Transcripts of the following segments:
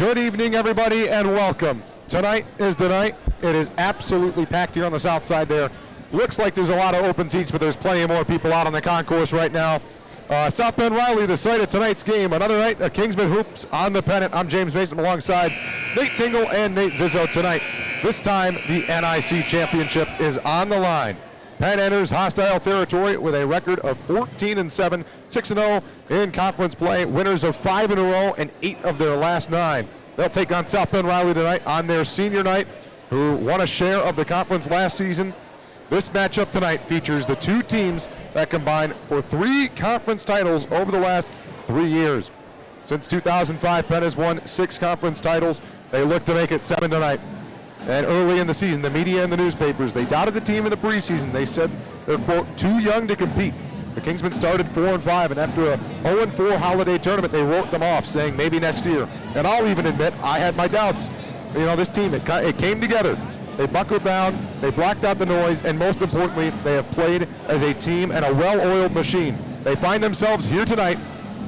Good evening, everybody, and welcome. Tonight is the night. It is absolutely packed here on the south side there. Looks like there's a lot of open seats, but there's plenty more people out on the concourse right now. South Penn Riley, the site of tonight's game. Another night of Kingsman Hoops on the pennant. I'm James Mason alongside Nate Tingle and Nate Zizzo tonight. This time, the NIC championship is on the line. Penn enters hostile territory with a record of 14-7, 6-0 in conference play. Winners of 5 in a row and 8 of their last 9. They'll take on South Penn Riley tonight on their senior night, who won a share of the conference last season. This matchup tonight features the two teams that combined for 3 conference titles over the last 3 years. Since 2005, Penn has won 6 conference titles. They look to make it 7 tonight. And early in the season, the media and the newspapers, they doubted the team in the preseason. They said they're, quote, too young to compete. The Kingsmen started 4-5, and after a 0-4 holiday tournament, they wrote them off, saying maybe next year. And I'll even admit, I had my doubts. You know, this team, it came together. They buckled down, they blocked out the noise, and most importantly, they have played as a team and a well-oiled machine. They find themselves here tonight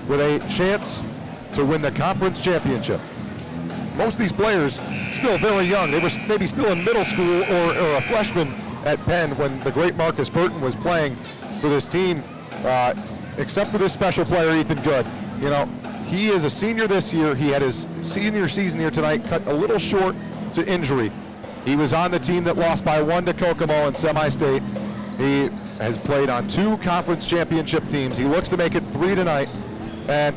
with a chance to win the conference championship. Most of these players still very young. They were maybe still in middle school or a freshman at Penn when the great Marcus Burton was playing for this team, except for this special player, Ethan Good. You know, he is a senior this year. He had his senior season here tonight cut a little short to injury. He was on the team that lost by 1 to Kokomo in semi-state. He has played on 2 conference championship teams. He looks to make it 3 tonight. And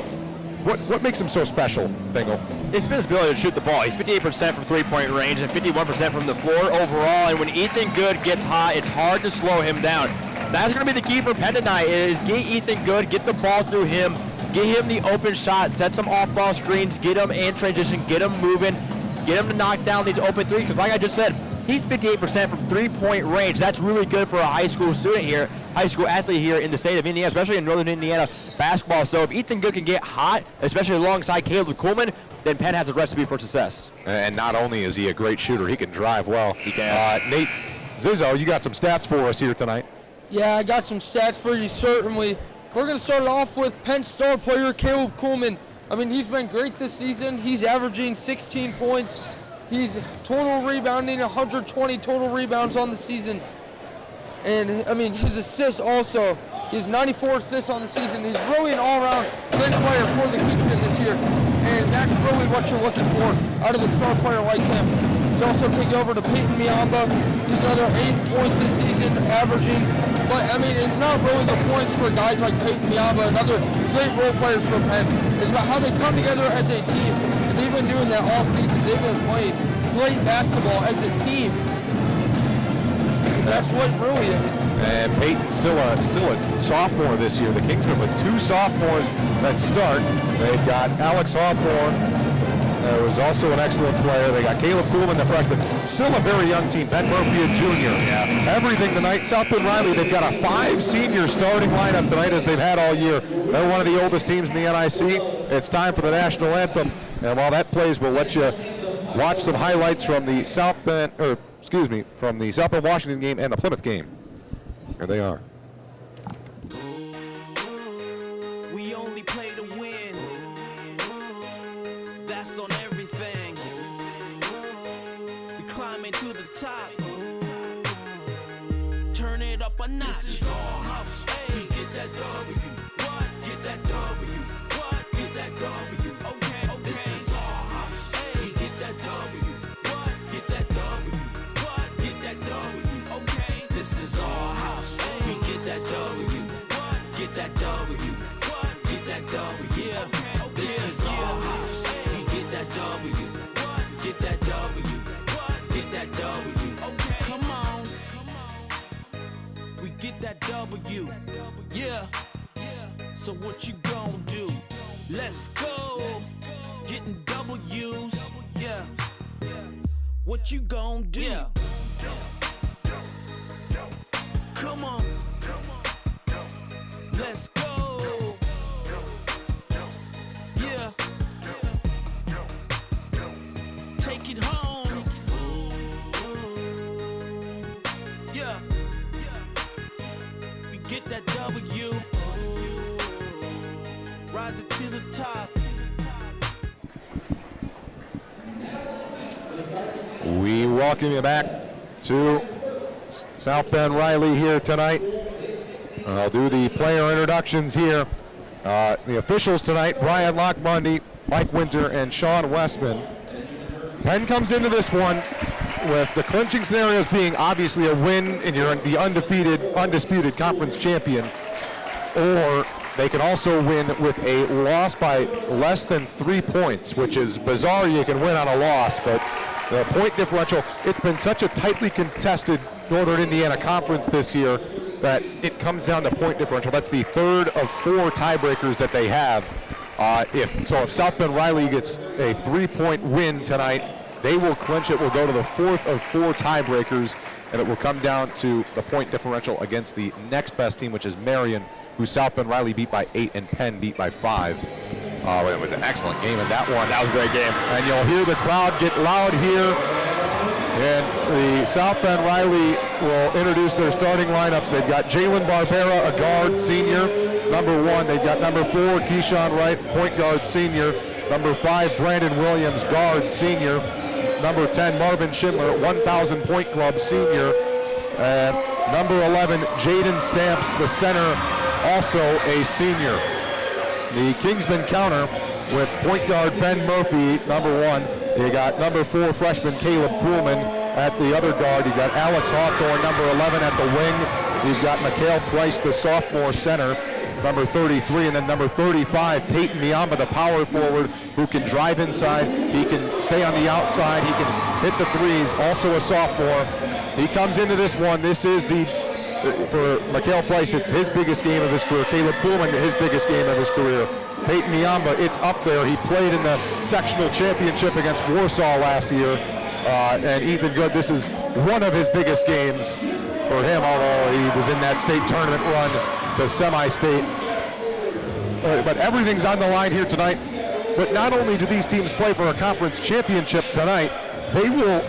what makes him so special, Fingal? It's been his ability to shoot the ball. He's 58% from three-point range and 51% from the floor overall. And when Ethan Good gets hot, it's hard to slow him down. That's going to be the key for Penn tonight, is get Ethan Good, get the ball through him, get him the open shot, set some off-ball screens, get him in transition, get him moving, get him to knock down these open threes. Because like I just said, he's 58% from three-point range. That's really good for a high school student here, high school athlete here in the state of Indiana, especially in Northern Indiana basketball. So if Ethan Good can get hot, especially alongside Caleb Kuhlman, then Penn has a recipe for success. And not only is he a great shooter, he can drive well. He can. Nate Zizzo, you got some stats for us here tonight. Yeah, I got some stats for you, certainly. We're going to start it off with Penn star player Caleb Kuhlman. I mean, he's been great this season. He's averaging 16 points. He's total rebounding, 120 total rebounds on the season. And, I mean, his assists also. He has 94 assists on the season. He's really an all-around great player for the Kingsmen this year. And that's really what you're looking for out of the star player like him. You also take over to Peyton Miamba. He's another 8 points this season, averaging. But, I mean, it's not really the points for guys like Peyton Miamba and other great role players for Penn. It's about how they come together as a team. And they've been doing that all season. They've been playing great basketball as a team. And that's what really is. And Peyton's still a sophomore this year. The Kingsmen with 2 sophomores that start. They've got Alex Hawthorne, who's also an excellent player. They got Caleb Kuhlman, the freshman. Still a very young team. Ben Murphy, a junior. Yeah. Everything tonight. South Penn Riley, they've got a 5 senior starting lineup tonight, as they've had all year. They're one of the oldest teams in the NIC. It's time for the national anthem. And while that plays, we'll let you watch some highlights from the South Penn Washington game and the Plymouth game. Here they are. We only play to win. That's on everything. We climbing to the top. Turn it up a notch. This is our house. Hey, get that W. What? Get that W. What? Get that W. Okay, okay. This is our house. Hey, get that W. What? Get that W. What? Get that W. Okay. This is our house. We get that W. What? Get that W. What? Get that W. Yeah. Okay, okay. This is our house. We get that W. What? Get that W. What? Get that W. Okay. Come on. We get that W. Yeah. So what you gon' do? Let's go. Getting W's. Yeah. What you gon' do? Yeah. Come on. Let's go. Yeah. Take it home. Yeah. We get that W. Rise it to the top. We welcome you back to South Bend Riley here tonight. I'll do the player introductions here. The officials tonight, Brian Lockmundy, Mike Winter, and Sean Westman. Penn comes into this one with the clinching scenarios being obviously a win and you're the undisputed conference champion, or they can also win with a loss by less than 3 points, which is bizarre. You can win on a loss, but the point differential, it's been such a tightly contested Northern Indiana Conference this year that it comes down to point differential. That's the third of 4 tiebreakers that they have. If South Bend Riley gets a 3-point win tonight, they will clinch it. Will go to the 4th of 4 tiebreakers, and it will come down to the point differential against the next best team, which is Marion, who South Bend Riley beat by 8 and Penn beat by 5. It was an excellent game in that one. That was a great game. And you'll hear the crowd get loud here. And the South Bend Riley will introduce their starting lineups. They've got Jalen Barbera, a guard, senior, number 1. They've got number 4, Keyshawn Wright, point guard, senior. Number 5, Brandon Williams, guard, senior. Number 10, Marvin Schindler, 1,000 point club, senior. And number 11, Jaden Stamps, the center, also a senior. The Kingsman counter with point guard Ben Murphy, number 1. You got number 4 freshman Caleb Kuhlman at the other guard. You got Alex Hawthorne, number 11 at the wing. You've got Mikhail Price, the sophomore center, number 33, and then number 35, Peyton Miamba, the power forward, who can drive inside. He can stay on the outside. He can hit the threes, also a sophomore. He comes into this one. This is for Mikhail Price, it's his biggest game of his career. Caleb Kuhlman, his biggest game of his career. Peyton Miamba, it's up there. He played in the sectional championship against Warsaw last year. And Ethan Good, this is one of his biggest games for him, although he was in that state tournament run to semi-state. But everything's on the line here tonight. But not only do these teams play for a conference championship tonight, they will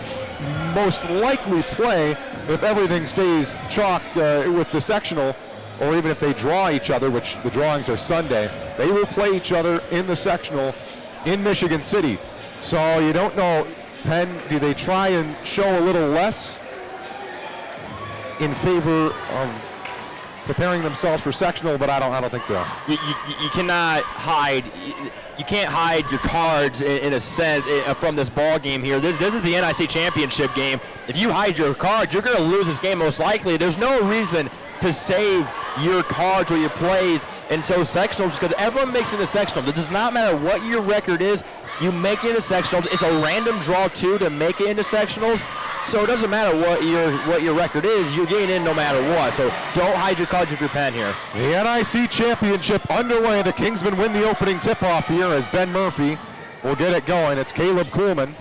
most likely play, if everything stays chalk with the sectional, or even if they draw each other, which the drawings are Sunday, they will play each other in the sectional in Michigan City. So you don't know, Penn, do they try and show a little less in favor of preparing themselves for sectional? But I don't think they'll. You cannot hide. You can't hide your cards in a sense from this ball game here. This is the NIC championship game. If you hide your cards, you're going to lose this game most likely. There's no reason to save your cards or your plays until sectionals, because everyone makes it a sectional. It does not matter what your record is. You make it into sectionals. It's a random draw too to make it into sectionals. So it doesn't matter what your record is. You're getting in no matter what. So don't hide your cards if you're Penn here. The NIC championship underway. The Kingsmen win the opening tip-off here as Ben Murphy will get it going. It's Caleb Kuhlman.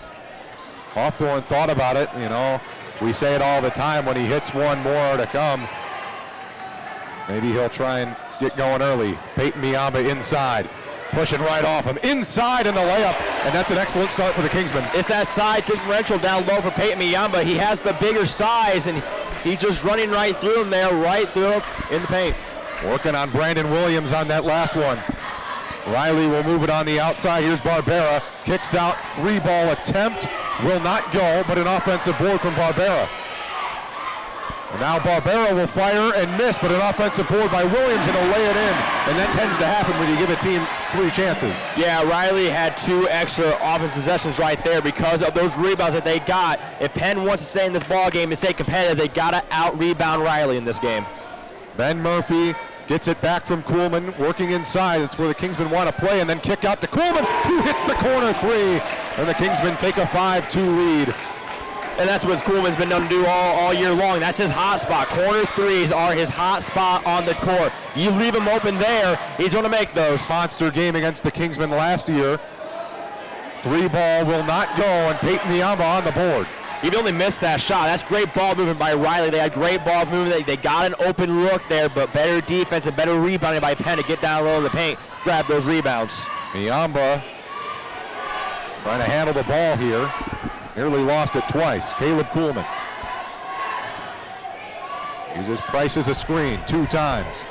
Hawthorne thought about it. You know, we say it all the time, when he hits one, more to come. Maybe he'll try and get going early. Peyton Miamba inside. Pushing right off him. Inside in the layup. And that's an excellent start for the Kingsmen. It's that side differential down low for Peyton Miamba. He has the bigger size, and he's just running right through him there, right through him in the paint. Working on Brandon Williams on that last one. Riley will move it on the outside. Here's Barbera. Kicks out. 3-ball attempt. Will not go, but an offensive board from Barbera. And now Barbera will fire and miss, but an offensive board by Williams, and he'll lay it in. And that tends to happen when you give a team 3 chances. Yeah, Riley had 2 extra offensive possessions right there because of those rebounds that they got. If Penn wants to stay in this ball game and stay competitive, they got to out-rebound Riley in this game. Ben Murphy gets it back from Kuhlman, working inside. That's where the Kingsmen want to play, and then kick out to Kuhlman, who hits the corner 3. And the Kingsmen take a 5-2 lead. And that's what Kuhlman's been done to do all year long. That's his hot spot. Corner threes are his hot spot on the court. You leave him open there, he's going to make those. Monster game against the Kingsmen last year. 3-ball will not go, and Peyton Miamba on the board. He only missed that shot. That's great ball movement by Riley. They had great ball movement. They got an open look there, but better defense and better rebounding by Penn to get down low in the paint, grab those rebounds. Miamba trying to handle the ball here. Nearly lost it twice. Caleb Kuhlman uses Price as a screen 2 times.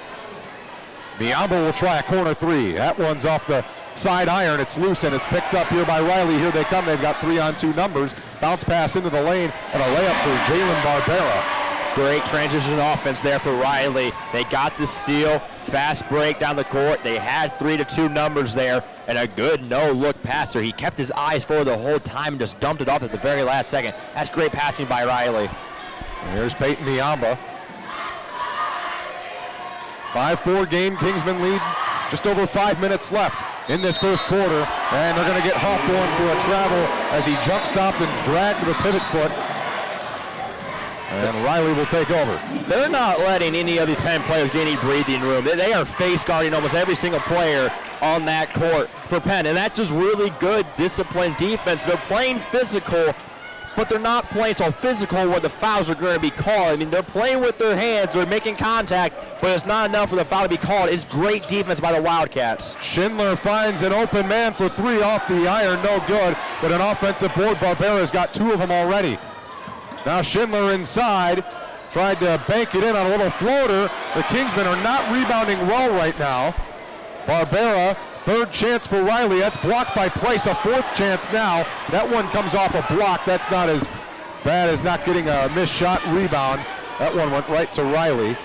Miamba will try a corner 3. That one's off the outside iron. It's loose and it's picked up here by Riley. Here they come. They've got 3-on-2 numbers. Bounce pass into the lane and a layup for Jalen Barbera. Great transition offense there for Riley. They got the steal, fast break down the court. They had 3-2 numbers there, and a good no-look passer. He kept his eyes forward the whole time and just dumped it off at the very last second. That's great passing by Riley. Here's Peyton Niamba. 5-4 game, Kingsman lead. Just over 5 minutes left in this first quarter, and they're going to get Hawthorne for a travel as he jump stopped and dragged the pivot foot. And Riley will take over. They're not letting any of these Penn players get any breathing room. They are face guarding almost every single player on that court for Penn, and that's just really good, disciplined defense. They're playing physical, but they're not playing so physical where the fouls are going to be called. I mean, they're playing with their hands, they're making contact, but it's not enough for the foul to be called. It's great defense by the Wildcats. Schindler finds an open man for 3 off the iron, no good, but an offensive board. Barbera's got 2 of them already. Now Schindler inside, tried to bank it in on a little floater. The Kingsmen are not rebounding well right now. Barbera, third chance for Riley. That's blocked by Price, a 4th chance now. That one comes off a block. That's not as bad as not getting a missed shot rebound. That one went right to Riley.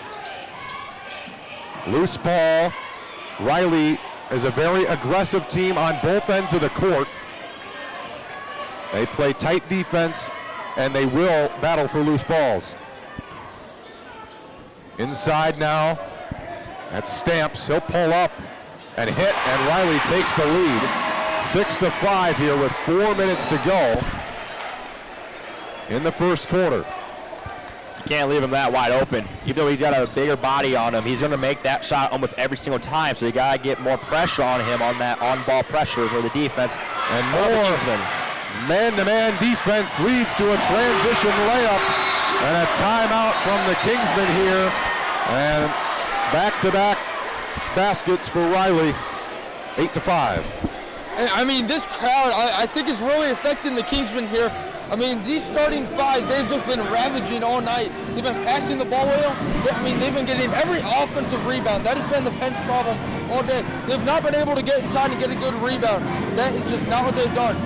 Loose ball. Riley is a very aggressive team on both ends of the court. They play tight defense, and they will battle for loose balls. Inside now, that's Stamps. He'll pull up and hit, and Riley takes the lead. 6-5 here with 4 minutes to go in the first quarter. You can't leave him that wide open. Even though he's got a bigger body on him, he's going to make that shot almost every single time, so you got to get more pressure on him on that on-ball pressure for the defense. And more man-to-man defense leads to a transition layup and a timeout from the Kingsmen here. And back-to-back baskets for Riley, 8-5. I mean, this crowd, I think is really affecting the Kingsmen here. I mean, these starting 5, they've just been ravaging all night. They've been passing the ball well. I mean, they've been getting every offensive rebound. That has been the Penn's problem all day. They've not been able to get inside and get a good rebound. That is just not what they've done.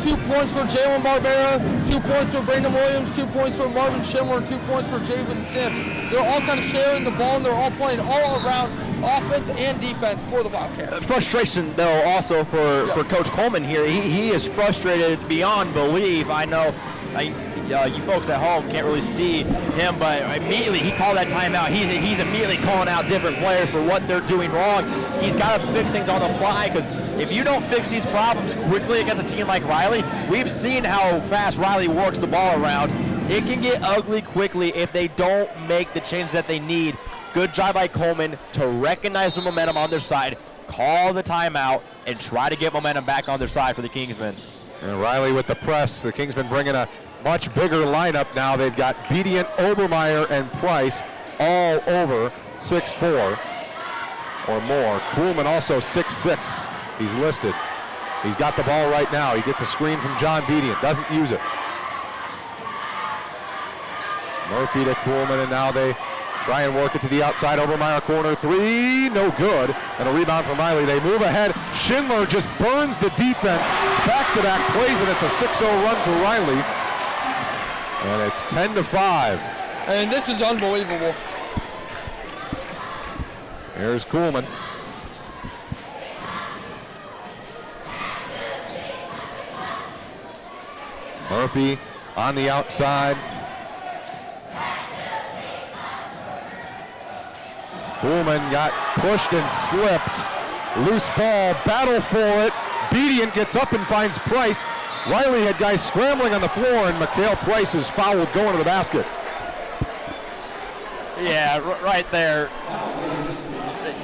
2 points for Jalen Barbera, 2 points for Brandon Williams, 2 points for Marvin Schindler, and 2 points for Javen Sims. They're all kind of sharing the ball, and they're all playing all around offense and defense for the Wildcats. Frustration, though, also for Coach Coleman here. He is frustrated beyond belief. I know you folks at home can't really see him, but immediately he called that timeout. He's immediately calling out different players for what they're doing wrong. He's got to fix things on the fly, because if you don't fix these problems quickly against a team like Riley, we've seen how fast Riley works the ball around. It can get ugly quickly if they don't make the changes that they need. Good job by Coleman to recognize the momentum on their side, call the timeout, and try to get momentum back on their side for the Kingsmen. And Riley with the press. The Kingsmen bringing a much bigger lineup now. They've got Bedient, Obermeyer, and Price all over 6'4" or more. Kuhlman also 6'6". He's listed. He's got the ball right now. He gets a screen from John Bedient. Doesn't use it. Murphy to Kuhlman, and now they try and work it to the outside. Obermeyer corner 3, no good. And a rebound from Riley. They move ahead. Schindler just burns the defense. Back-to-back plays, and it's a 6-0 run for Riley. And it's 10-5. And this is unbelievable. Here's Kuhlman. Murphy on the outside. Kuhlman got pushed and slipped. Loose ball, battle for it. Bedient gets up and finds Price. Riley had guys scrambling on the floor, and Mikhail Price is fouled going to the basket. Yeah, right there.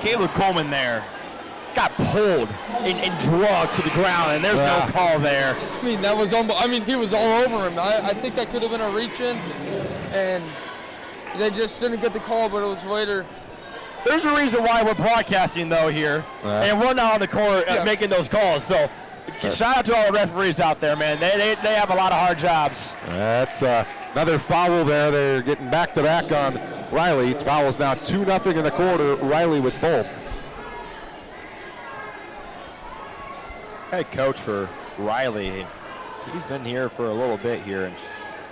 Caleb Coleman there got pulled and drugged to the ground, and there's no call there. I mean, that was he was all over him. I think that could have been a reach-in, and they just didn't get the call, but it was later. There's a reason why we're broadcasting, though, here, and we're not on the court making those calls. So shout out to all the referees out there, man. They have a lot of hard jobs. That's another foul there. They're getting back-to-back on Riley. Fouls now 2-0 in the quarter. Riley with both. head coach for Riley. He's been here for a little bit here, and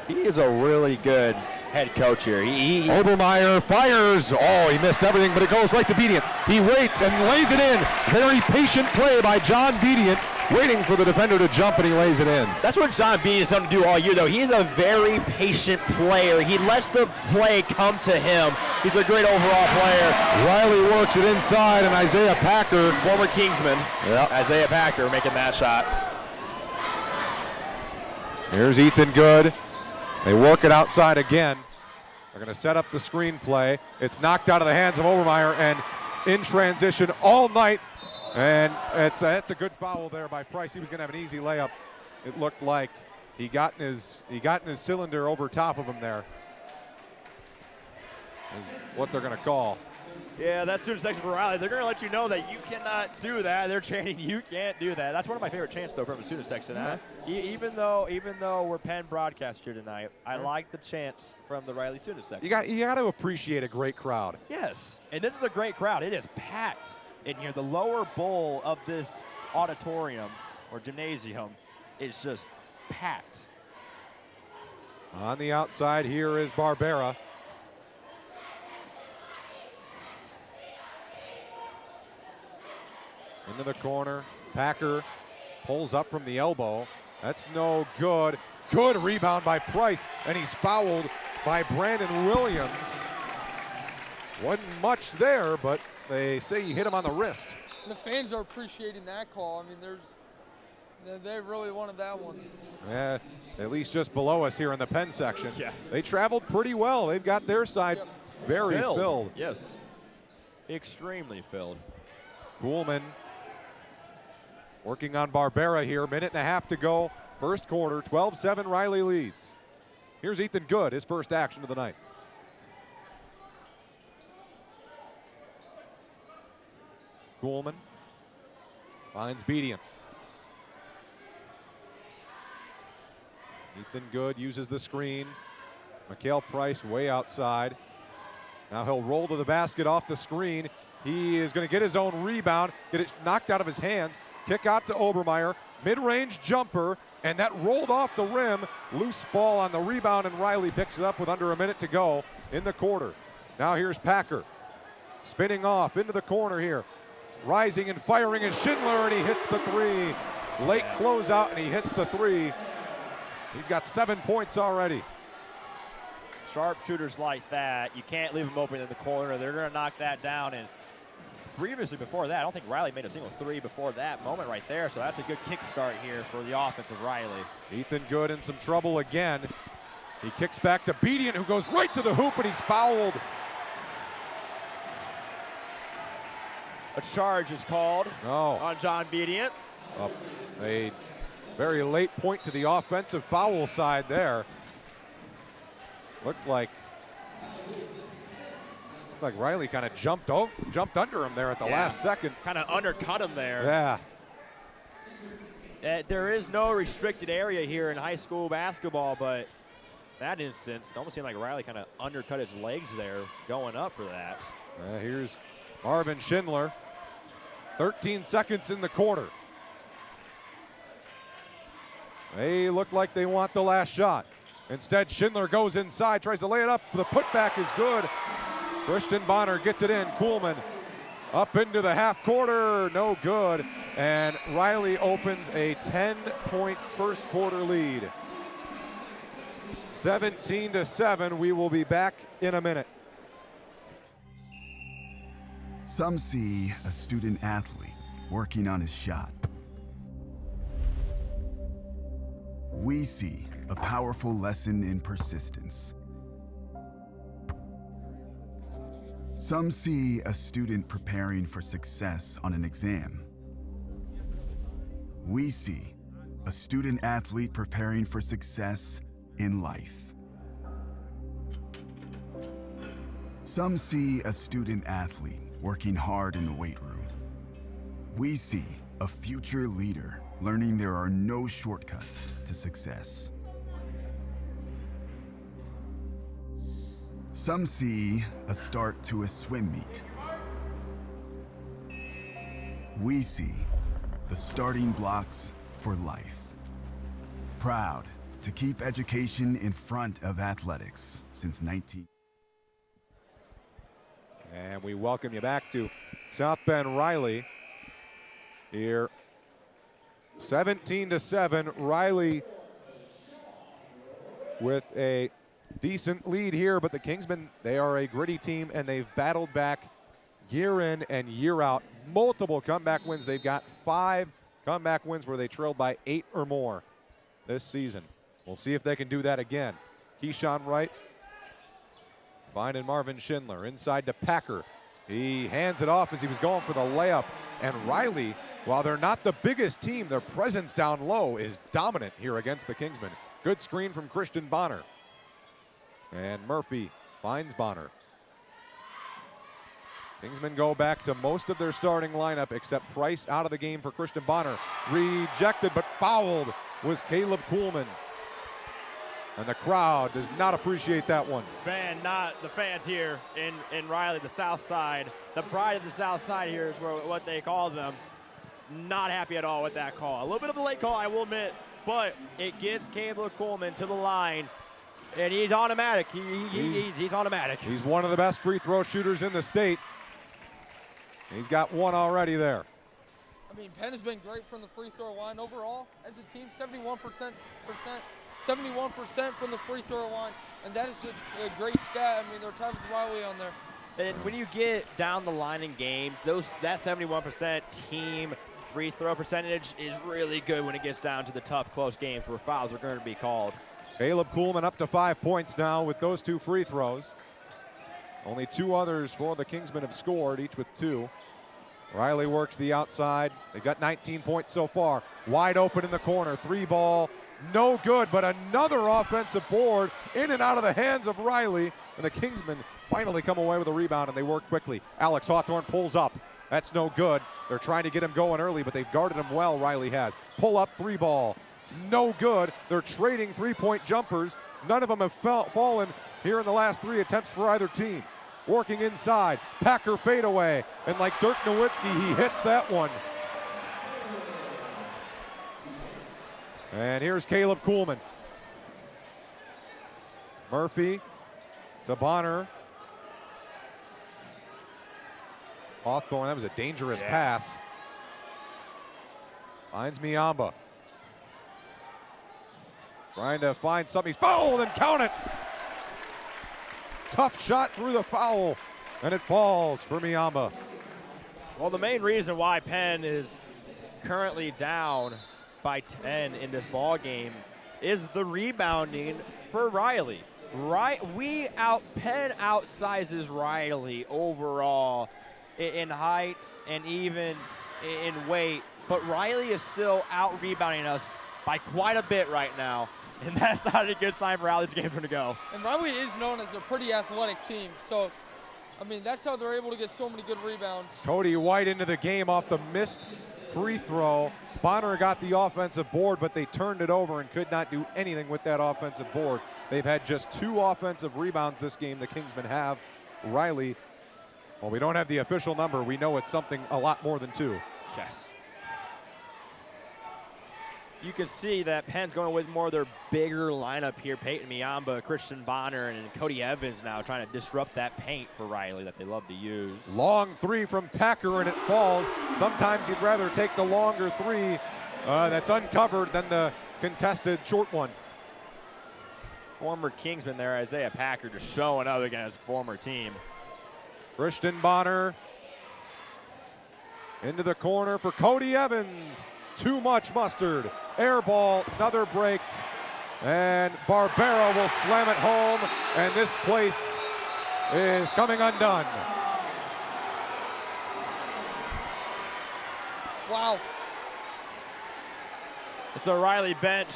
he is a really good head coach here. Obermeyer fires. Oh, he missed everything, but it goes right to Bedient. He waits and lays it in. Very patient play by John Bedient, waiting for the defender to jump, and he lays it in. That's what John Bean has done to do all year, though. He's a very patient player. He lets the play come to him. He's a great overall player. Riley works it inside, and Isaiah Packer, Former Kingsman, Isaiah Packer making that shot. Here's Ethan Good. They work it outside again. They're going to set up the screenplay. It's knocked out of the hands of Obermeyer, and in transition all night. And it's a good foul there by Price. He was going to have an easy layup. It looked like he got in his cylinder over top of him there. Is what they're going to call. Yeah, that student section for Riley, they're going to let you know that you cannot do that. They're chanting, you can't do that. That's one of my favorite chants, though, from the student section. Even though we're Penn broadcast here tonight, I like the chants from the Riley student section. You got to appreciate a great crowd. Yes, and this is a great crowd. It is packed in here. The lower bowl of this auditorium or gymnasium is just packed. On the outside here is Barbera. Into the corner. Packer pulls up from the elbow. That's no good. Good rebound by Price, and he's fouled by Brandon Williams. Wasn't much there, but they say he hit him on the wrist. And the fans are appreciating that call. I mean, they really wanted that one. Yeah, at least just below us here in the Penn section. Yeah. They traveled pretty well. They've got their side very filled. Yes, extremely filled. Kuhlman working on Barbera here. Minute and a half to go. First quarter, 12-7, Riley leads. Here's Ethan Good, his first action of the night. Kuhlman finds Bedient. Ethan Good uses the screen. Mikhail Price way outside. Now he'll roll to the basket off the screen. He is going to get his own rebound, get it knocked out of his hands. Kick out to Obermeyer, mid-range jumper, and that rolled off the rim. Loose ball on the rebound, and Riley picks it up with under a minute to go in the quarter. Now here's Packer, spinning off into the corner here. Rising and firing is Schindler, and he hits the three. Late closeout, and he hits the three. He's got 7 points already. Sharpshooters like that, you can't leave them open in the corner. They're going to knock that down. And previously before that, I don't think Riley made a single three before that moment right there. So that's a good kickstart here for the offense of Riley. Ethan Good in some trouble again. He kicks back to Bedient, who goes right to the hoop, and he's fouled. A charge is called on John Bedient. A very late point to the offensive foul side there. Looked like Riley kind of jumped under him there at the last second. Kind of undercut him there. Yeah. There is no restricted area here in high school basketball, but that instance, it almost seemed like Riley kind of undercut his legs there going up for that. Here's Marvin Schindler. 13 seconds in the quarter. They look like they want the last shot. Instead, Schindler goes inside, tries to lay it up. The putback is good. Christian Bonner gets it in. Kuhlman up into the half quarter, no good. And Riley opens a 10-point first quarter lead. 17-7, we will be back in a minute. Some see a student athlete working on his shot. We see a powerful lesson in persistence. Some see a student preparing for success on an exam. We see a student athlete preparing for success in life. Some see a student athlete working hard in the weight room. We see a future leader learning there are no shortcuts to success. Some see a start to a swim meet. We see the starting blocks for life. Proud to keep education in front of athletics since 19. And we welcome you back to South Bend Riley here. 17-7, Riley with a decent lead here, but the Kingsmen, they are a gritty team and they've battled back year in and year out. Multiple comeback wins. They've got 5 comeback wins where they trailed by 8 or more this season. We'll see if they can do that again. Keyshawn Wright finding Marvin Schindler inside to Packer. He hands it off as he was going for the layup. And Riley, while they're not the biggest team, their presence down low is dominant here against the Kingsmen. Good screen from Christian Bonner. And Murphy finds Bonner. Kingsmen go back to most of their starting lineup except Price out of the game for Christian Bonner. Rejected but fouled was Caleb Kuhlman. And the crowd does not appreciate that one. Not the fans here in Riley, the South Side. The pride of the South Side here is what they call them. Not happy at all with that call. A little bit of a late call, I will admit, but it gets Caleb Kuhlman to the line, and he's automatic. He's automatic. He's one of the best free throw shooters in the state. He's got one already there. I mean, Penn has been great from the free throw line overall as a team. 71% from the free throw line, and that is just a great stat. I mean, they're tied with Riley on there. And when you get down the line in games, that 71% team free throw percentage is really good when it gets down to the tough, close games where fouls are going to be called. Caleb Kuhlman up to 5 points now with those 2 free throws. Only 2 others for the Kingsmen have scored, each with 2. Riley works the outside. They've got 19 points so far. Wide open in the corner. 3 ball. No good, but another offensive board in and out of the hands of Riley. And the Kingsmen finally come away with a rebound, and they work quickly. Alex Hawthorne pulls up. That's no good. They're trying to get him going early, but they've guarded him well, Riley has. Pull up 3 ball. No good. They're trading 3-point jumpers. None of them have fallen here in the last 3 attempts for either team. Working inside. Packer fadeaway. And like Dirk Nowitzki, he hits that one. And here's Caleb Kuhlman. Murphy to Bonner. Hawthorne, that was a dangerous pass. Finds Miamba. Trying to find something. He's fouled and count it. Tough shot through the foul, and it falls for Miamba. Well, the main reason why Penn is currently down by 10 in this ball game is the rebounding for Riley. Penn outsizes Riley overall in height and even in weight, but Riley is still out rebounding us by quite a bit right now, and that's not a good sign for how this game's gonna go. And Riley is known as a pretty athletic team, so I mean that's how they're able to get so many good rebounds. Cody White into the game off the missed free throw. Bonner got the offensive board, but they turned it over and could not do anything with that offensive board. They've had just 2 offensive rebounds this game, the Kingsmen have. Riley, well, we don't have the official number. We know it's something a lot more than 2. Yes. You can see that Penn's going with more of their bigger lineup here. Peyton Miamba, Christian Bonner, and Cody Evans now trying to disrupt that paint for Riley that they love to use. Long 3 from Packer, and it falls. Sometimes you'd rather take the longer 3 that's uncovered than the contested short one. Former Kingsman there, Isaiah Packer, just showing up against former team. Christian Bonner into the corner for Cody Evans. Too much mustard. Air ball, another break. And Barbera will slam it home, and this place is coming undone. Wow. It's a Riley bench.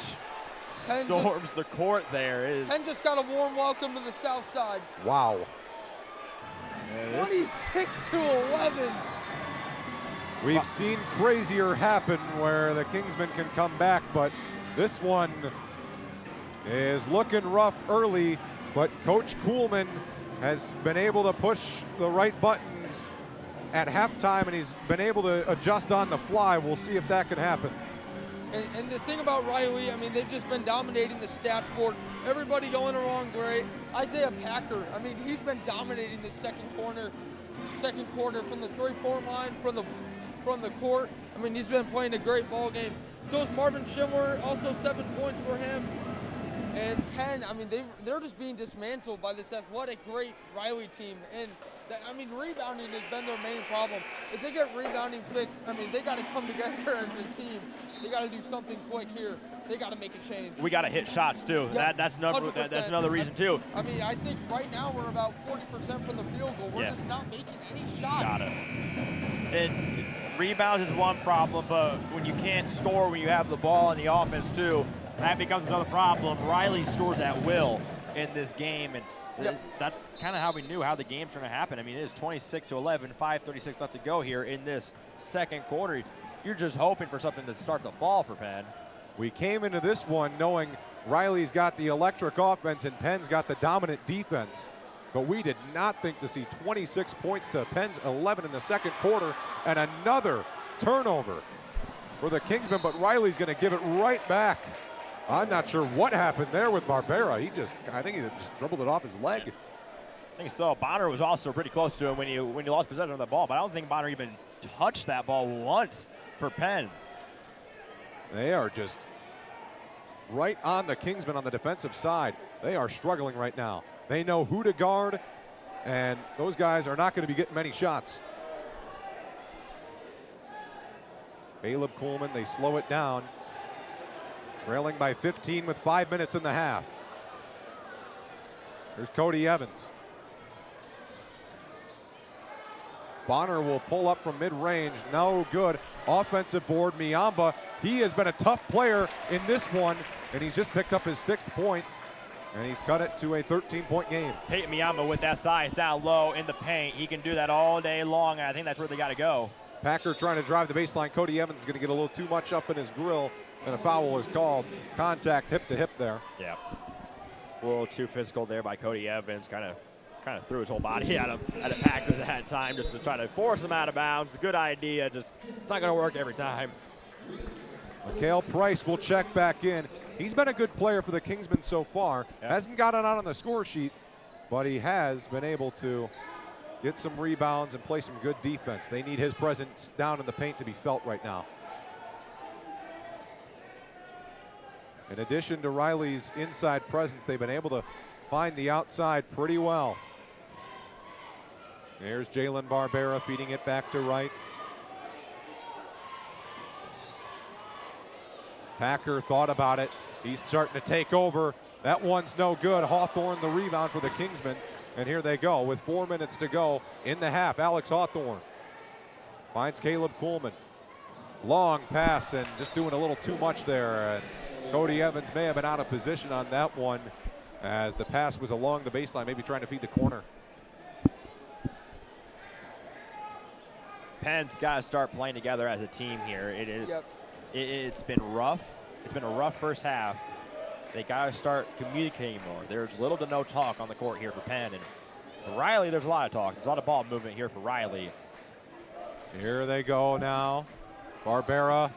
Penn Storms the court there. Penn just got a warm welcome to the South Side. Wow. 26-11. We've seen crazier happen where the Kingsmen can come back, but this one is looking rough early, but Coach Kuhlman has been able to push the right buttons at halftime, and he's been able to adjust on the fly. We'll see if that can happen. And the thing about Riley, I mean, they've just been dominating the stats board. Everybody going along great. Isaiah Packer, I mean, he's been dominating the second quarter from the three-point line, from the court. I mean, he's been playing a great ball game. So is Marvin Schindler, also 7 points for him. And Penn, I mean, they're just being dismantled by this athletic, great Riley team. And I mean, rebounding has been their main problem. If they get rebounding fixed, I mean, they got to come together as a team. They got to do something quick here. They got to make a change. We got to hit shots too. Yep, That's another reason too. I mean, I think right now we're about 40% from the field goal. We're just not making any shots. Got it. And rebounds is one problem, but when you can't score when you have the ball in the offense too, that becomes another problem. Riley scores at will in this game, and that's kind of how we knew how the game's going to happen. I mean, it is 26-11, 5:36 left to go here in this second quarter. You're just hoping for something to start to fall for Penn. We came into this one knowing Riley's got the electric offense and Penn's got the dominant defense. But we did not think to see 26 points to Penn's 11 in the second quarter, and another turnover for the Kingsmen, but Riley's going to give it right back. I'm not sure what happened there with Barbera. I think he just dribbled it off his leg. I think so. Bonner was also pretty close to him when he lost possession of the ball, but I don't think Bonner even touched that ball once for Penn. They are just right on the Kingsmen on the defensive side. They are struggling right now. They know who to guard, and those guys are not going to be getting many shots. Caleb Coleman, they slow it down. Trailing by 15 with 5 minutes in the half. Here's Cody Evans. Bonner will pull up from mid-range, no good. Offensive board, Miamba. He has been a tough player in this one, and he's just picked up his 6th point, and he's cut it to a 13-point game. Peyton Miamba with that size down low in the paint. He can do that all day long, and I think that's where they got to go. Packer trying to drive the baseline. Cody Evans is going to get a little too much up in his grill, and a foul is called. Contact hip to hip there. Yeah. A little too physical there by Cody Evans. Kind of threw his whole body at him at a Packer that time just to try to force him out of bounds. Good idea. Just it's not going to work every time. Mikhail Price will check back in. He's been a good player for the Kingsmen so far. Yep. Hasn't gotten out on the score sheet, but he has been able to get some rebounds and play some good defense. They need his presence down in the paint to be felt right now. In addition to Riley's inside presence, they've been able to find the outside pretty well. There's Jalen Barbera feeding it back to Wright. Packer thought about it. He's starting to take over. That one's no good. Hawthorne the rebound for the Kingsmen. And here they go with 4 minutes to go in the half. Alex Hawthorne finds Caleb Coleman. Long pass and just doing a little too much there. And Cody Evans may have been out of position on that one as the pass was along the baseline, maybe trying to feed the corner. Penn's got to start playing together as a team here. It is. Yep. It's been rough. It's been a rough first half. They got to start communicating more. There's little to no talk on the court here for Penn. And Riley, there's a lot of talk. There's a lot of ball movement here for Riley. Here they go now. Barbera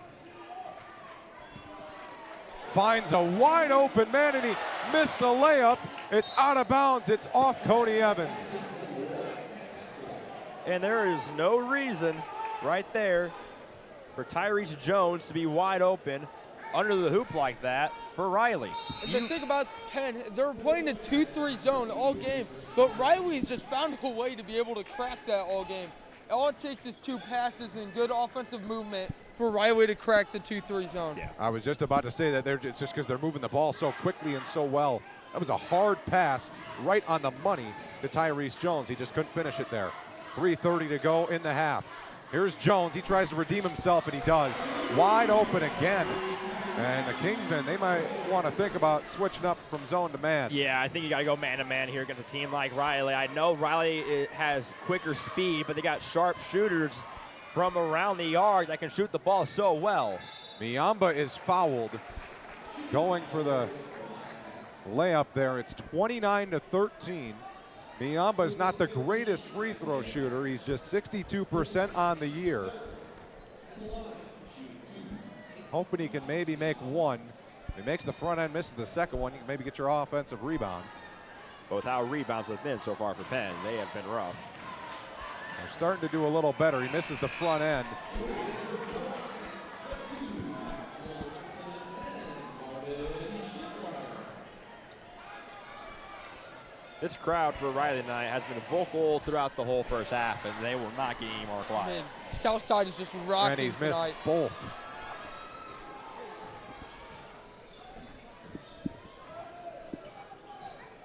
finds a wide open man, and he missed the layup. It's out of bounds. It's off Cody Evans. And there is no reason right there for Tyrese Jones to be wide open under the hoop like that for Riley. And the thing about Penn, they're playing a 2-3 zone all game, but Riley's just found a way to be able to crack that all game. All it takes is 2 passes and good offensive movement for Riley to crack the 2-3 zone. Yeah. I was just about to say that it's just because they're moving the ball so quickly and so well. That was a hard pass right on the money to Tyrese Jones. He just couldn't finish it there. 3:30 to go in the half. Here's Jones. He tries to redeem himself, and he does. Wide open again. And the Kingsmen, they might want to think about switching up from zone to man. Yeah, I think you got to go man-to-man here against a team like Riley. I know Riley has quicker speed, but they got sharp shooters from around the yard that can shoot the ball so well. Miamba is fouled. Going for the layup there. It's 29-13. Miamba is not the greatest free throw shooter. He's just 62% on the year. Hoping he can maybe make one. If he makes the front end, misses the second one, you can maybe get your offensive rebound. But with how rebounds have been so far for Penn, they have been rough. They're starting to do a little better. He misses the front end. This crowd for Riley tonight has been vocal throughout the whole first half, and they will not get any more quiet. Man, Southside is just rocking And he's missed tonight. both.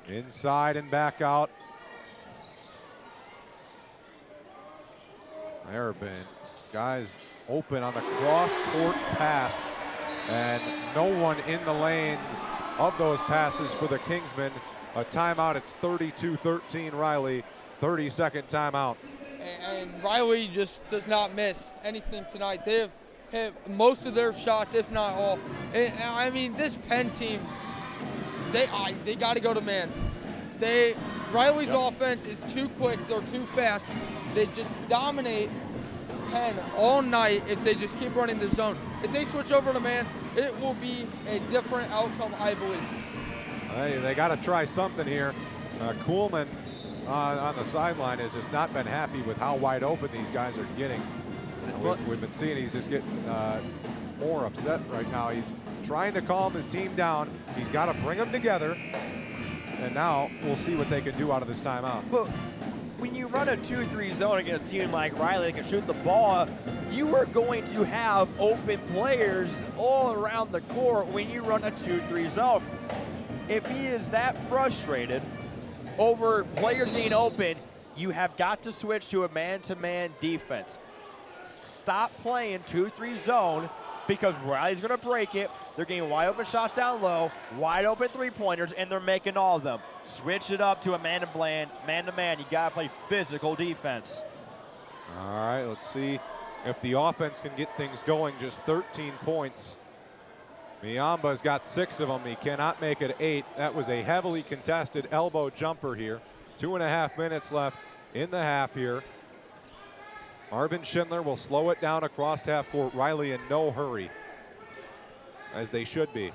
Inside and back out. There have been guys open on the cross-court pass, and no one in the lanes of those passes for the Kingsmen. A timeout, it's 32-13 Riley, 30-second timeout. And Riley just does not miss anything tonight. They have hit most of their shots, if not all. And, I mean, this Penn team, they got to go to man. Riley's offense is too quick. They're too fast. They just dominate Penn all night if they just keep running the zone. If they switch over to man, it will be a different outcome, I believe. Hey, they got to try something here. Kuhlman on the sideline has just not been happy with how wide open these guys are getting. We've been seeing he's just getting more upset right now. He's trying to calm his team down. He's got to bring them together. And now we'll see what they can do out of this timeout. But when you run a 2-3 zone against a team like Riley that can shoot the ball, you are going to have open players all around the court when you run a 2-3 zone. If he is that frustrated over players being open, you have got to switch to a man-to-man defense. Stop playing 2-3 zone because Riley's going to break it. They're getting wide open shots down low, wide open three-pointers, and they're making all of them. Switch it up to a man-to-man. You got to play physical defense. All right, let's see if the offense can get things going. Just 13 points. Miamba's got 6 of them. He cannot make it 8. That was a heavily contested elbow jumper here. 2.5 minutes left in the half here. Marvin Schindler will slow it down across half court. Riley in no hurry, as they should be.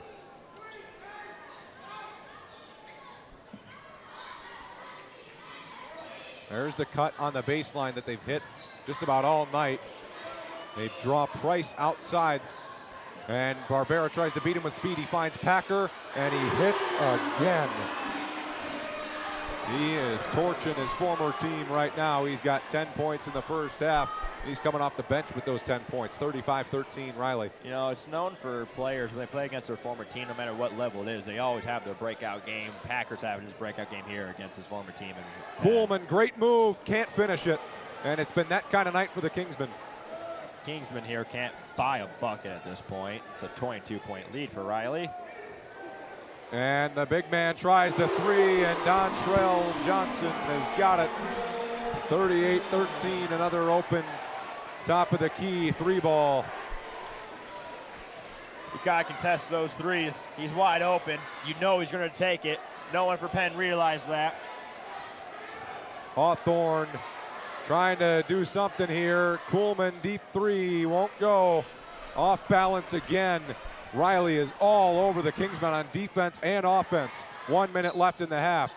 There's the cut on the baseline that they've hit just about all night. They draw Price outside, and Barbera tries to beat him with speed. He finds Packer, and he hits again. He is torching his former team right now. He's got 10 points in the first half. He's coming off the bench with those 10 points. 35-13 Riley. You know, it's known for players when they play against their former team, no matter what level it is, they always have their breakout game. Packers having his breakout game here against his former team. Kuhlman, great move, can't finish it. And it's been that kind of night for the Kingsmen. Kingsman here can't buy a bucket at this point. It's a 22-point lead for Riley. And the big man tries the three, and Dontrell Johnson has got it. 38-13, another open top of the key three ball. You gotta contest those threes. He's wide open. You know he's gonna take it. No one for Penn realized that. Hawthorne trying to do something here. Kuhlman, deep three, won't go. Off balance again. Riley is all over the Kingsmen on defense and offense. 1 minute left in the half.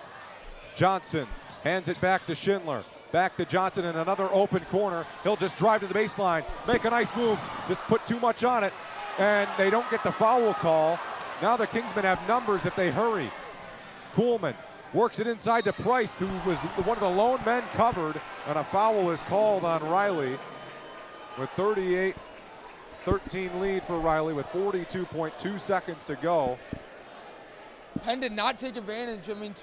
Johnson hands it back to Schindler. Back to Johnson in another open corner. He'll just drive to the baseline, make a nice move, just put too much on it, and they don't get the foul call. Now the Kingsmen have numbers if they hurry. Kuhlman works it inside to Price, who was one of the lone men covered, and a foul is called on Riley with 38-13 lead for Riley with 42.2 seconds to go. Penn did not take advantage. I mean,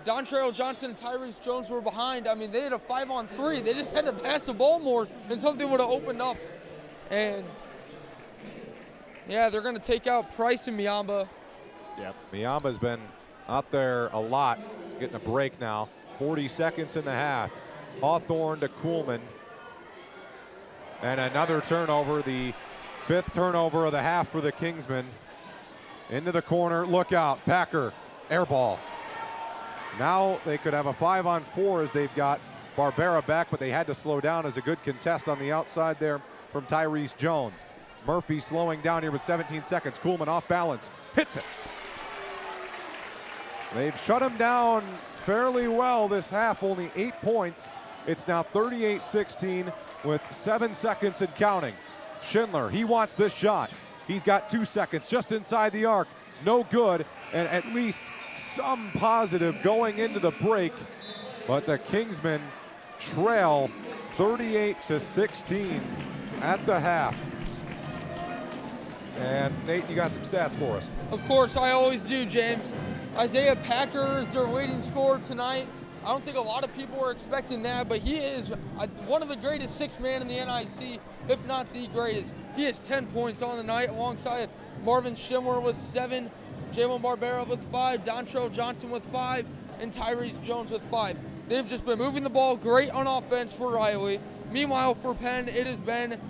Dontrell Johnson and Tyrese Jones were behind. I mean, they had a 5-on-3. They just had to pass the ball more, and something would have opened up. And, yeah, they're going to take out Price and Miamba. Yep. Miamba's been out there a lot, getting a break now. 40 seconds in the half. Hawthorne to Kuhlman. And another turnover, the 5th turnover of the half for the Kingsmen. Into the corner, look out, Packer, air ball. Now they could have a 5-on-4 as they've got Barbera back, but they had to slow down as a good contest on the outside there from Tyrese Jones. Murphy slowing down here with 17 seconds. Kuhlman off balance, hits it. They've shut him down fairly well this half, only 8 points. It's now 38-16 with 7 seconds and counting. Schindler, he wants this shot. He's got 2 seconds just inside the arc. No good, and at least some positive going into the break. But the Kingsmen trail 38-16 at the half. And Nate, you got some stats for us. Of course, I always do, James. Isaiah Packer is their leading scorer tonight. I don't think a lot of people were expecting that, but he is one of the greatest sixth man in the NIC, if not the greatest. He has 10 points on the night alongside Marvin Schindler with 7, Jalen Barbera with 5, Dontrell Johnson with 5, and Tyrese Jones with 5. They've just been moving the ball great on offense for Riley. Meanwhile, for Penn, it has been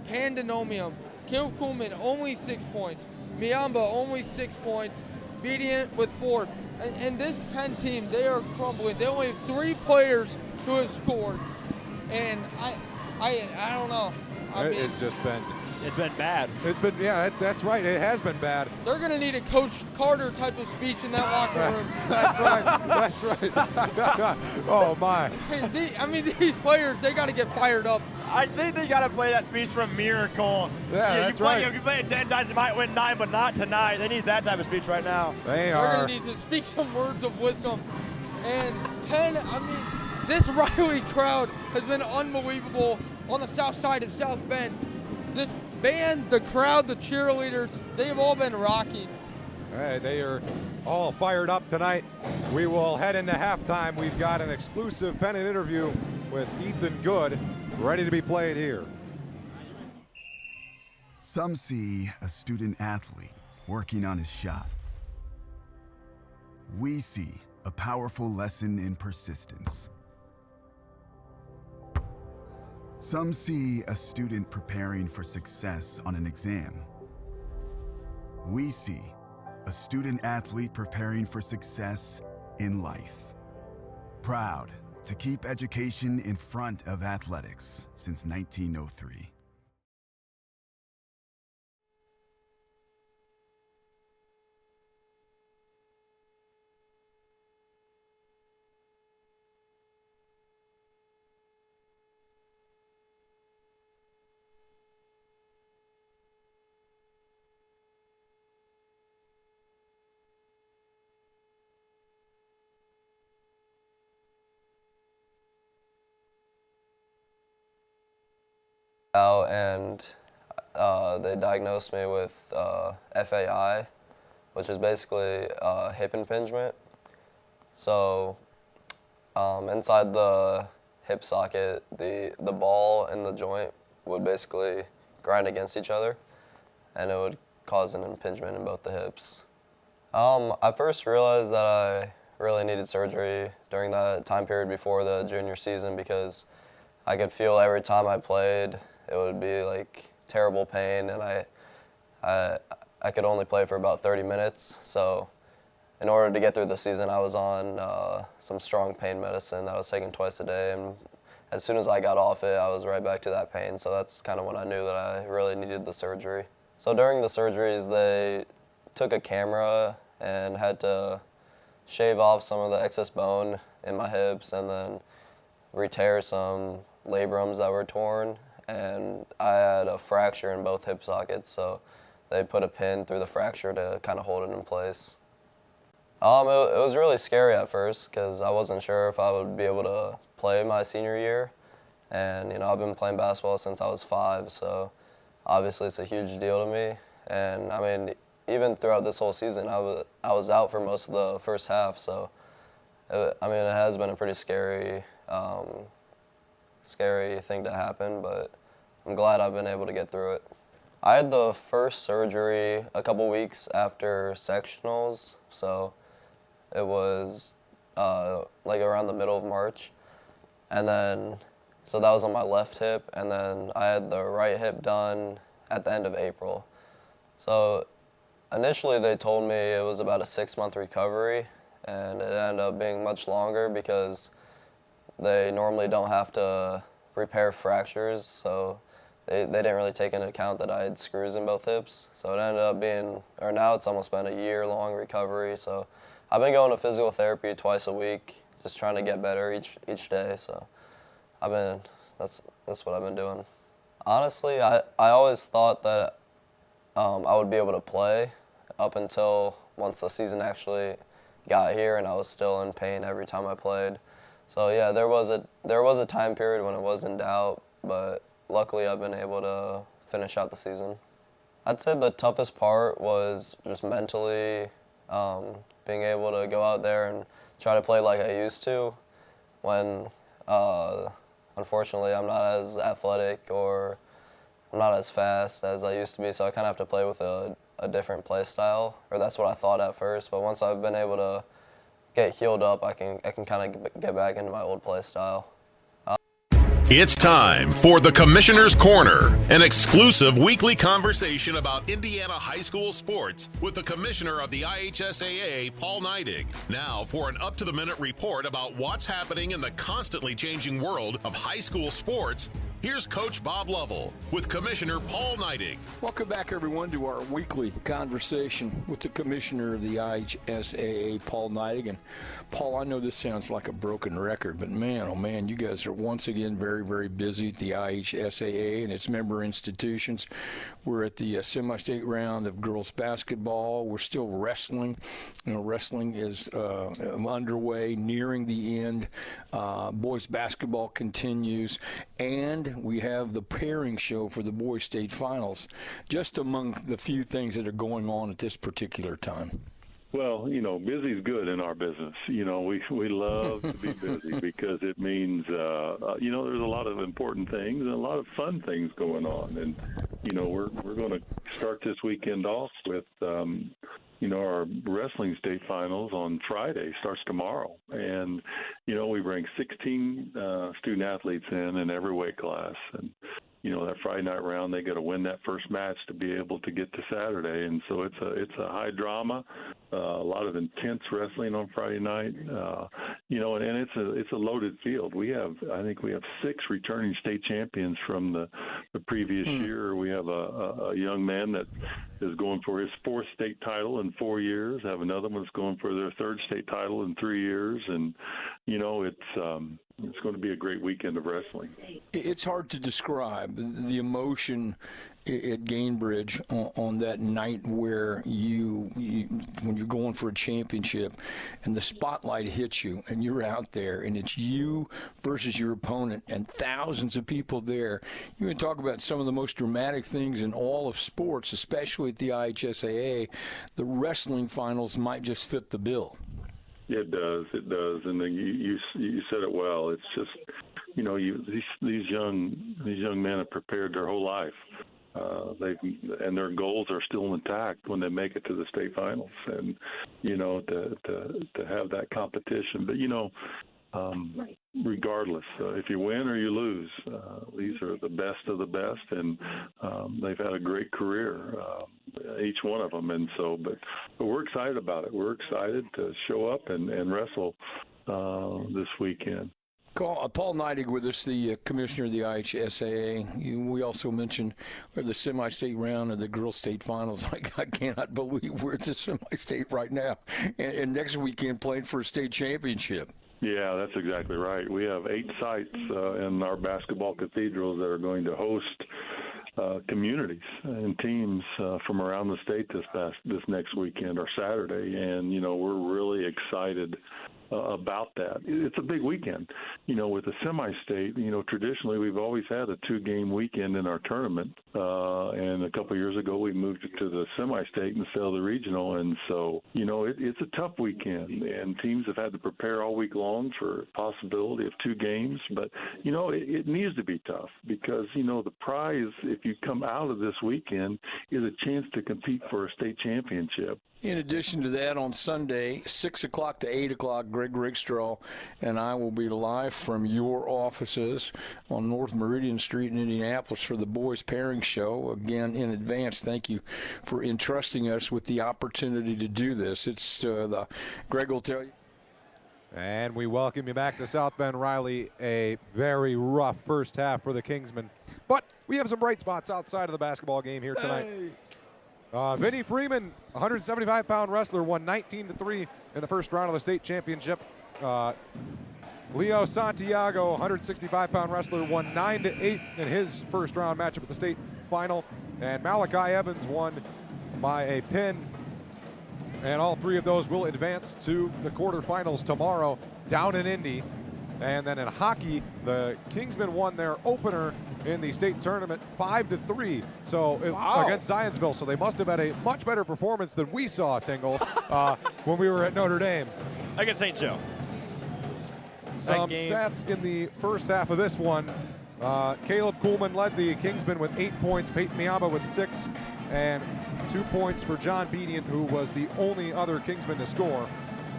pandemonium. Caleb Kuhlman, only 6 points. Miamba, only 6 points. Bedient with 4. And this Penn team, they are crumbling. They only have 3 players who have scored. And I don't know. It's just been. It's been bad. It's been, yeah, that's right. It has been bad. They're going to need a Coach Carter type of speech in that locker room. That's right. That's right. Oh, my. These players, they got to get fired up. I think they got to play that speech from Miracle. Yeah, that's right. If you play it 10 times, you might win 9, but not tonight. They need that type of speech right now. They're going to need to speak some words of wisdom. And Penn, this Riley crowd has been unbelievable on the south side of South Bend. This band, the crowd, the cheerleaders, they have all been rocking. Hey, they are all fired up tonight. We will head into halftime. We've got an exclusive Penn interview with Ethan Good ready to be played here. Some see a student athlete working on his shot. We see a powerful lesson in persistence. Some see a student preparing for success on an exam. We see a student athlete preparing for success in life. Proud to keep education in front of athletics since 1903. Out and they diagnosed me with FAI, which is basically hip impingement. So inside the hip socket, the ball and the joint would basically grind against each other, and it would cause an impingement in both the hips. I first realized that I really needed surgery during that time period before the junior season because I could feel every time I played it would be like terrible pain, and I could only play for about 30 minutes. So in order to get through the season, I was on some strong pain medicine that I was taking twice a day, and as soon as I got off it, I was right back to that pain. So that's kind of when I knew that I really needed the surgery. So during the surgeries, they took a camera and had to shave off some of the excess bone in my hips and then re-tear some labrums that were torn. And I had a fracture in both hip sockets, so they put a pin through the fracture to kind of hold it in place. It was really scary at first because I wasn't sure if I would be able to play my senior year. And, I've been playing basketball since I was 5, so obviously it's a huge deal to me. And, even throughout this whole season, I was out for most of the first half, so, it has been a pretty scary thing to happen, but I'm glad I've been able to get through it. I had the first surgery a couple weeks after sectionals, so it was like around the middle of March. And then, so that was on my left hip, and then I had the right hip done at the end of April. So initially they told me it was about a 6-month recovery, and it ended up being much longer because they normally don't have to repair fractures, so they didn't really take into account that I had screws in both hips. So it ended up being, or now it's almost been a year-long recovery. So I've been going to physical therapy twice a week, just trying to get better each day. So that's what I've been doing. Honestly, I always thought that I would be able to play up until once the season actually got here, and I was still in pain every time I played. So yeah, there was a time period when it was in doubt, but luckily I've been able to finish out the season. I'd say the toughest part was just mentally being able to go out there and try to play like I used to when unfortunately I'm not as athletic or I'm not as fast as I used to be, so I kind of have to play with a different play style, or that's what I thought at first. But once I've been able to get healed up, I can kind of get back into my old play style. It's time for the Commissioner's Corner, an exclusive weekly conversation about Indiana high school sports with the Commissioner of the IHSAA, Paul Neidig. Now for an up-to-the-minute report about what's happening in the constantly changing world of high school sports, here's Coach Bob Lovell with Commissioner Paul Neidig. Welcome back, everyone, to our weekly conversation with the Commissioner of the IHSAA, Paul Neidig. And Paul, I know this sounds like a broken record, but man, oh man, you guys are once again very, very busy at the IHSAA and its member institutions. We're at the semi-state round of girls basketball. We're still wrestling. You know, wrestling is underway, nearing the end. Boys basketball continues, and we have the pairing show for the boys state finals, just among the few things that are going on at this particular time. Well, you know, busy is good in our business. You know, we love to be busy because it means, you know, there's a lot of important things and a lot of fun things going on. And, you know, we're going to start this weekend off with, you know, our wrestling state finals on Friday, starts tomorrow. And, you know, we bring 16 student athletes in every weight class. And, you know, that Friday night round, they got to win that first match to be able to get to Saturday. And so it's a high drama, a lot of intense wrestling on Friday night. You know, and it's a loaded field. I think we have 6 returning state champions from the previous year. We have a young man that is going for his 4th state title in 4 years. Have another one that's going for their 3rd state title in 3 years. And, you know, it's going to be a great weekend of wrestling. It's hard to describe the emotion at Gainbridge on that night where when you're going for a championship and the spotlight hits you and you're out there and it's you versus your opponent and thousands of people there. You can talk about some of the most dramatic things in all of sports, especially at the IHSAA. The wrestling finals might just fit the bill. It does, and then you said it well. It's just, you know, these young men have prepared their whole life. And their goals are still intact when they make it to the state finals, and you know, to have that competition. But you know, regardless, if you win or you lose, these are the best of the best, and they've had a great career, each one of them. And so, but we're excited about it. We're excited to show up and wrestle this weekend. Paul Neidig with us, the commissioner of the IHSAA. We also mentioned we're the semi-state round of the girls' state finals. I cannot believe we're at the semi-state right now, and next weekend playing for a state championship. Yeah, that's exactly right. We have 8 sites in our basketball cathedrals that are going to host communities and teams from around the state this next weekend or Saturday, and you know, we're really excited about that. It's a big weekend. You know, with the semi-state, you know, traditionally we've always had a 2-game weekend in our tournament, and a couple of years ago we moved it to the semi-state instead of the regional, and so, you know, it's a tough weekend, and teams have had to prepare all week long for possibility of 2 games, but, you know, it needs to be tough because, you know, the prize, if you come out of this weekend, is a chance to compete for a state championship. In addition to that, on Sunday, 6 o'clock to 8 o'clock, Greg Rickstraw and I will be live from your offices on North Meridian Street in Indianapolis for the Boys Pairing Show. Again, in advance, thank you for entrusting us with the opportunity to do this. Greg will tell you. And we welcome you back to South Bend, Riley. A very rough first half for the Kingsmen. But we have some bright spots outside of the basketball game here tonight. Vinny Freeman, 175-pound wrestler, won 19-3 in the first round of the state championship. Leo Santiago, 165-pound wrestler, won 9-8 in his first round matchup at the state final. And Malachi Evans won by a pin. And all three of those will advance to the quarterfinals tomorrow down in Indy. And then in hockey, the Kingsmen won their opener in the state tournament 5-3 against Zionsville. So they must have had a much better performance than we saw, Tingle, when we were at Notre Dame. Against St. Joe. Some stats in the first half of this one. Caleb Kuhlman led the Kingsmen with 8 points, Peyton Miaba with 6, and 2 points for John Bedian, who was the only other Kingsman to score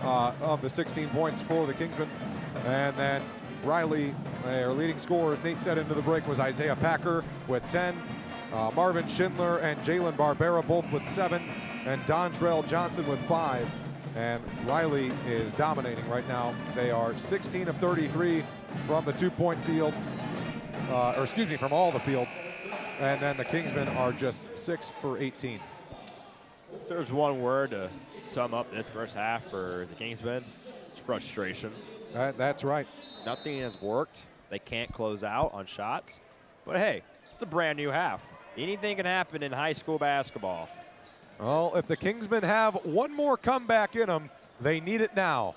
of the 16 points for the Kingsmen. And then Riley, their leading scorer, Nate said into the break, was Isaiah Packer with 10. Marvin Schindler and Jalen Barbera both with 7. And Dontrell Johnson with 5. And Riley is dominating right now. They are 16 of 33 from the 2-point field, from all the field. And then the Kingsmen are just 6 for 18. There's one word to sum up this first half for the Kingsmen. It's frustration. That's right. Nothing has worked. They can't close out on shots. But hey, it's a brand new half. Anything can happen in high school basketball. Well, if the Kingsmen have one more comeback in them, they need it now.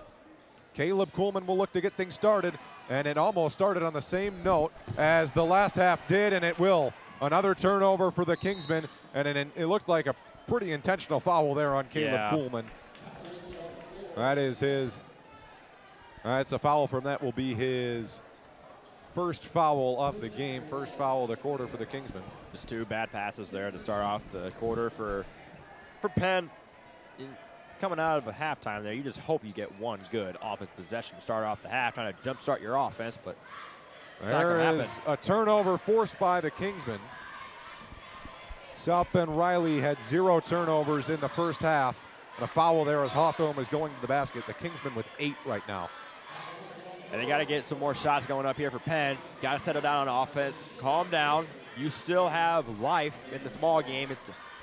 Caleb Kuhlman will look to get things started, and it almost started on the same note as the last half did, and it will. Another turnover for the Kingsmen, and it looked like a pretty intentional foul there on Caleb Kuhlman. That is his. That's a foul from that will be his first foul of the game, first foul of the quarter for the Kingsmen. Just 2 bad passes there to start off the quarter for Penn. Coming out of a halftime there, you just hope you get one good offense possession to start off the half, trying to jumpstart your offense, but it's not going to happen. There is a turnover forced by the Kingsmen. South Bend Riley had 0 turnovers in the first half. And a foul there as Hawthorne is going to the basket. The Kingsmen with 8 right now. And they got to get some more shots going up here for Penn. Got to settle down on offense. Calm down. You still have life in this ball game.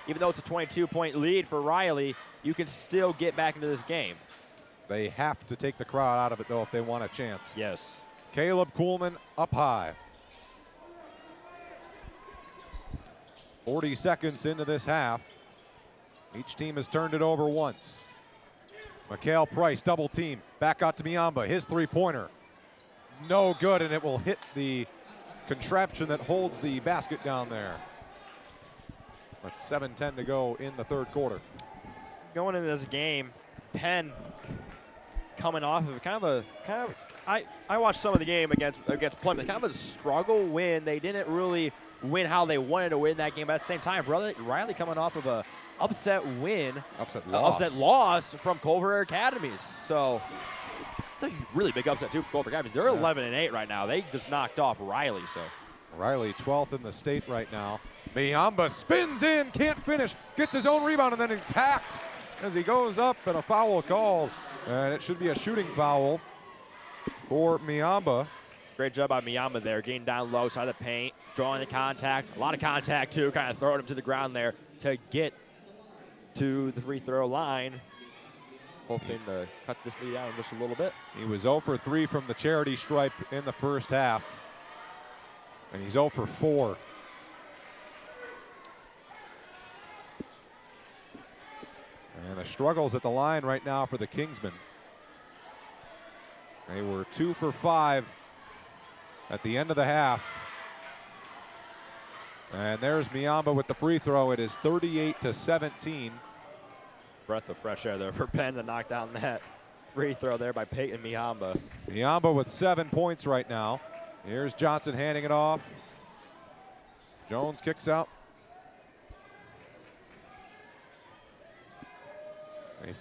Even though it's a 22-point lead for Riley, you can still get back into this game. They have to take the crowd out of it, though, if they want a chance. Yes. Caleb Kuhlman up high. 40 seconds into this half. Each team has turned it over once. Mikhail Price, double team. Back out to Miamba. His three-pointer. No good, and it will hit the contraption that holds the basket down there. With 7:10 to go in the third quarter. Going into this game, Penn coming off of I watched some of the game against Plymouth. Kind of a struggle win. They didn't really win how they wanted to win that game. But at the same time, Riley coming off of a upset win. Upset loss from Culver Academies. So it's a really big upset too for Culver Academies. They're 11-8 right now. They just knocked off Riley. So Riley 12th in the state right now. Miamba spins in, can't finish, gets his own rebound, and then he's hacked as he goes up, and a foul called. And it should be a shooting foul for Miamba. Great job by Miamba there, getting down low side of the paint, drawing the contact. A lot of contact too, kind of throwing him to the ground there to get to the free throw line. Hoping to cut this lead out in just a little bit. He was 0 for 3 from the charity stripe in the first half. And he's 0 for 4. And the struggles at the line right now for the Kingsmen. They were 2 for 5 at the end of the half. And there's Miamba with the free throw. It is 38-17. Breath of fresh air there for Penn to knock down that free throw there by Peyton Miamba. Miamba with 7 points right now. Here's Johnson handing it off. Jones kicks out.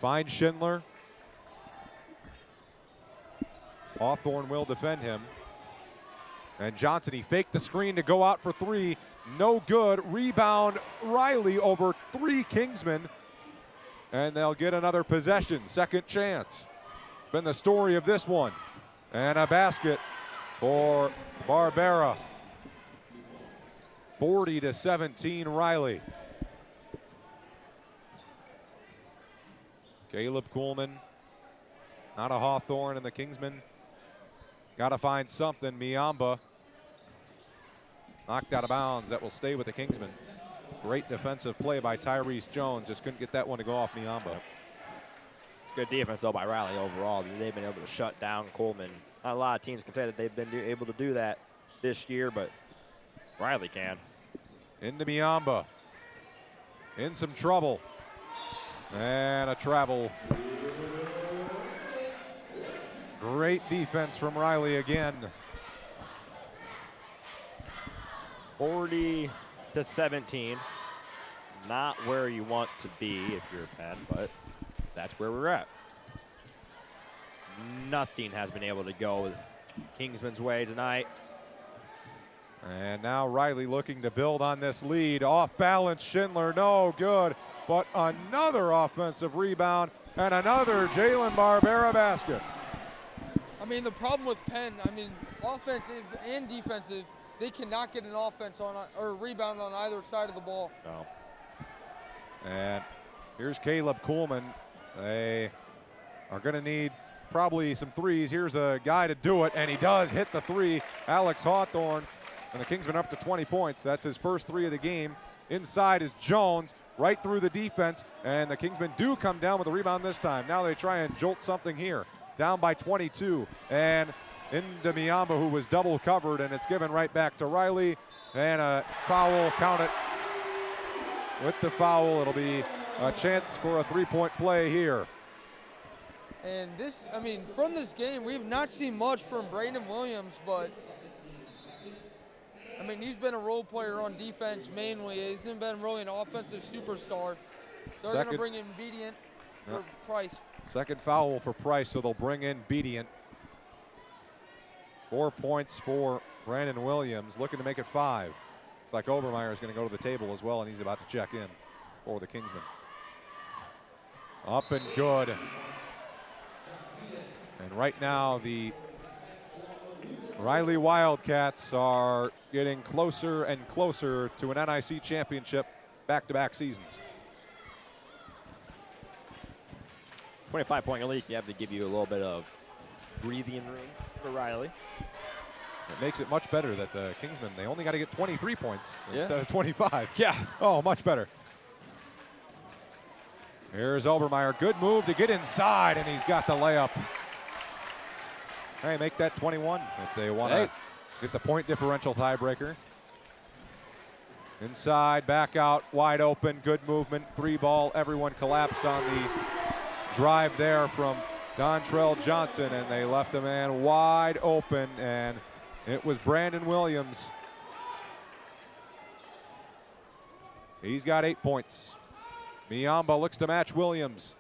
finds Schindler. Hawthorne will defend him. And Johnson, he faked the screen to go out for three. No good. Rebound, Riley over 3 Kingsmen. And they'll get another possession. Second chance. It's been the story of this one. And a basket for Barbera. 40-17 Riley. Caleb Kuhlman, not a Hawthorne, and the Kingsmen got to find something. Miamba knocked out of bounds. That will stay with the Kingsmen. Great defensive play by Tyrese Jones. Just couldn't get that one to go off Miamba. Good defense, though, by Riley overall. They've been able to shut down Coleman. Not a lot of teams can say that they've been able to do that this year, but Riley can. Into Miamba. In some trouble. And a travel. Great defense from Riley again. 40-17. Not where you want to be if you're Penn, but that's where we're at. Nothing has been able to go Kingsman's way tonight. And now Riley looking to build on this lead. Off balance, Schindler, no good. But another offensive rebound and another Jalen Barbera basket. I mean, the problem with Penn, I mean, offensive and defensive, they cannot get an offense on or rebound on either side of the ball. No. And here's Caleb Kuhlman. They are going to need probably some threes. Here's a guy to do it, and he does hit the three. Alex Hawthorne, and the Kingsmen up to 20 points. That's his first 3 of the game. Inside is Jones, right through the defense, and the Kingsmen do come down with the rebound this time. Now they try and jolt something here. Down by 22, and into Miamba, who was double covered, and it's given right back to Riley. And a foul, count it. With the foul, it'll be a chance for a 3-point play here. And this, I mean, from this game, we've not seen much from Brandon Williams, but I mean, he's been a role player on defense mainly. He hasn't been really an offensive superstar. They're going to bring in Bedient for Price. Second foul for Price, so they'll bring in Bedient. 4 points for Brandon Williams, looking to make it 5. Looks like Obermeyer is going to go to the table as well, and he's about to check in for the Kingsmen. Up and good. And right now, the Riley Wildcats are getting closer and closer to an NIC championship back-to-back seasons. 25-point lead, you have to give you a little bit of breathing room for Riley. It makes it much better that the Kingsmen, they only got to get 23 points instead of 25. Yeah. Oh, much better. Here's Obermeyer. Good move to get inside, and he's got the layup. Hey, make that 21 if they want to get the point differential tiebreaker. Inside, back out, wide open, good movement, 3-ball. Everyone collapsed on the drive there from Dontrell Johnson, and they left the man wide open, and it was Brandon Williams. He's got 8 points. Miamba looks to match Williams.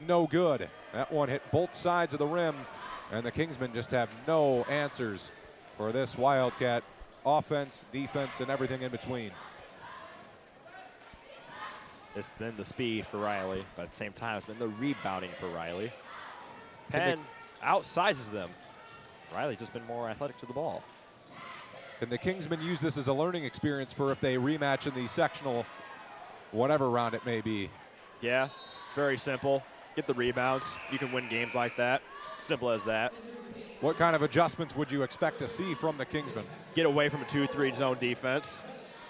No good. That one hit both sides of the rim, and the Kingsmen just have no answers for this Wildcat offense, defense, and everything in between. It's been the speed for Riley, but at the same time, it's been the rebounding for Riley. Penn outsizes them. Riley just been more athletic to the ball. Can the Kingsmen use this as a learning experience for if they rematch in the sectional, whatever round it may be? Yeah, it's very simple. Get the rebounds. You can win games like that. Simple as that. What kind of adjustments would you expect to see from the Kingsmen? Get away from a 2-3 zone defense.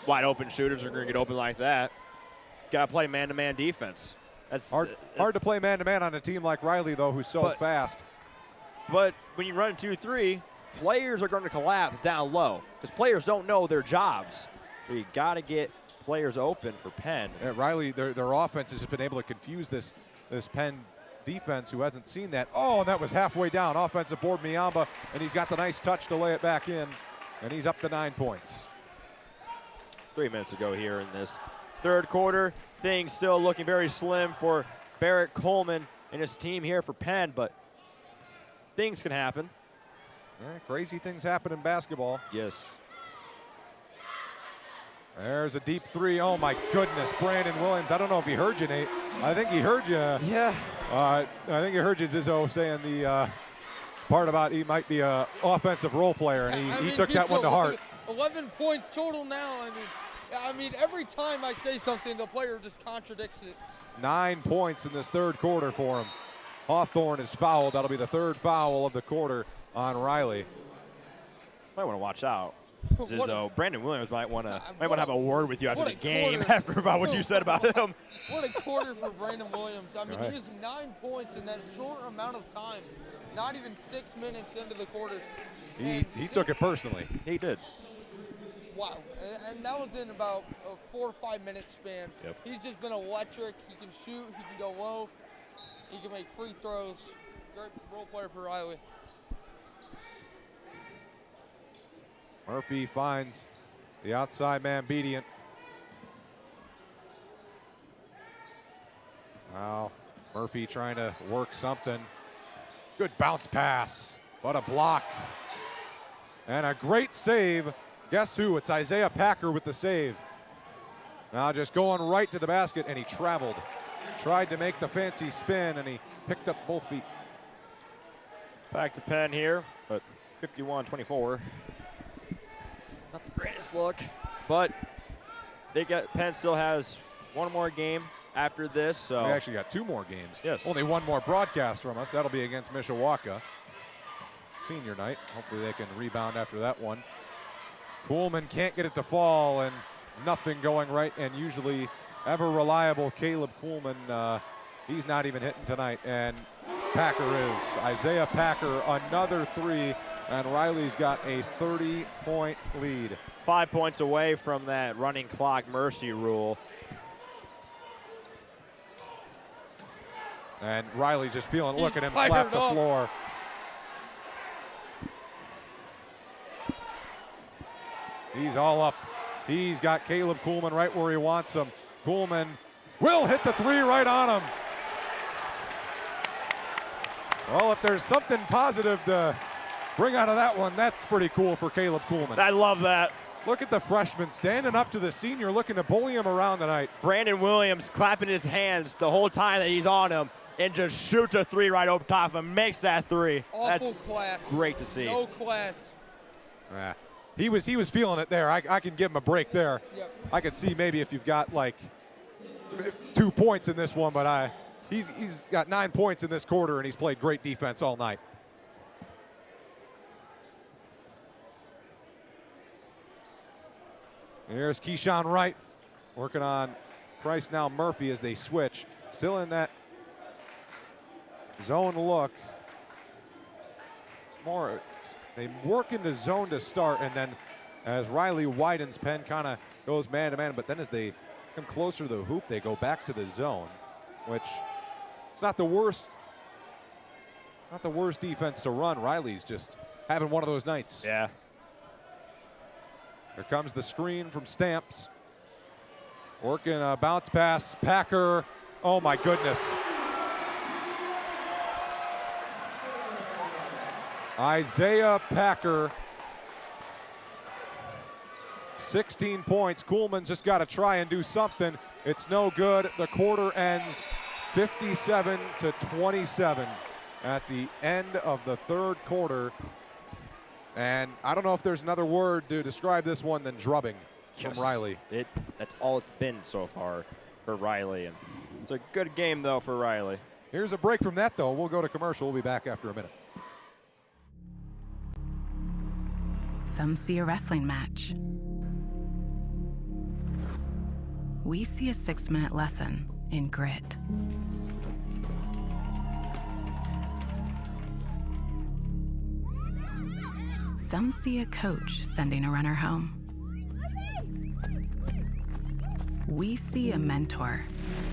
Wide open shooters are going to get open like that. Got to play man-to-man defense. That's hard to play man-to-man on a team like Riley, though, who's so fast. But when you run 2-3, players are going to collapse down low because players don't know their jobs. So you got to get players open for Penn. Yeah, Riley, their offense has been able to confuse this Penn defense who hasn't seen that. Oh, and that was halfway down. Offensive board, Miamba, and he's got the nice touch to lay it back in, and he's up to 9 points. 3 minutes ago here in this third quarter. Things still looking very slim for Barrett Coleman. in his team here for Penn, but things can happen. Yeah, crazy things happen in basketball. Yes. There's a deep three. Oh my goodness, Brandon Williams. I don't know if he heard you, Nate. I think he heard you. Yeah. I think he heard you, Zizzo, saying the part about he might be a offensive role player, and he took that one to heart. 11 points total now. I mean, every time I say something, the player just contradicts it. 9 points in this third quarter for him. Hawthorne is fouled. That'll be the third foul of the quarter on Riley. Might want to watch out. Zizzo, Brandon Williams might want to have a word with you after what the a game, quarter. after about what you said about him. What a quarter for Brandon Williams. I mean, Right. he has 9 points in that short amount of time. Not even 6 minutes into the quarter. He took it personally. He did. Wow. And that was in about a 4 or 5 minute span. Yep. He's just been electric. He can shoot. He can go low. He can make free throws. Great role player for Riley. Murphy finds the outside man, Bedient. Now Murphy trying to work something. Good bounce pass, but a block. And a great save. Guess who? It's Isaiah Packer with the save. Now just going right to the basket, and he traveled. Tried to make the fancy spin, and he picked up both feet. Back to Penn here, but 51-24. Not the greatest look, but Penn still has one more game after this. So We actually got 2 more games. Yes. Only one more broadcast from us. That'll be against Mishawaka. Senior night. Hopefully they can rebound after that one. Kuhlman can't get it to fall, and nothing going right. And usually ever reliable Caleb Kuhlman, he's not even hitting tonight. And Packer is. Isaiah Packer, another 3. And Riley's got a 30-point lead. 5 points away from that running clock mercy rule. And Riley just feeling, look He's at him fired slap the up. floor. He's all up. He's got Caleb Kuhlman right where he wants him. Kuhlman will hit the 3 right on him. Well, if there's something positive to bring out of that one, that's pretty cool for Caleb Kuhlman. I love that. Look at the freshman standing up to the senior, looking to bully him around tonight. Brandon Williams clapping his hands the whole time that he's on him and just shoots a 3 right over top of him, makes that 3. Awful That's class. great to see. No class. He was feeling it there. I can give him a break there. Yep. I could see maybe if you've got like 2 points in this one, but he's got 9 points in this quarter, and he's played great defense all night. Here's Keyshawn Wright working on Price, now Murphy as they switch. Still in that zone look. They work into zone to start, and then as Riley widens, Penn kind of goes man-to-man, but then as they come closer to the hoop, they go back to the zone, which it's not the worst defense to run. Riley's just having one of those nights. Yeah. Here comes the screen from Stamps. Working a bounce pass, Packer. Oh my goodness. Isaiah Packer, 16 points. Kuhlman's just got to try and do something. It's no good. The quarter ends 57-27 at the end of the third quarter. And I don't know if there's another word to describe this one than drubbing from Riley. That's all it's been so far for Riley. And it's a good game, though, for Riley. Here's a break from that, though. We'll go to commercial. We'll be back after a minute. Some see a wrestling match. We see a 6-minute lesson in grit. Some see a coach sending a runner home. We see a mentor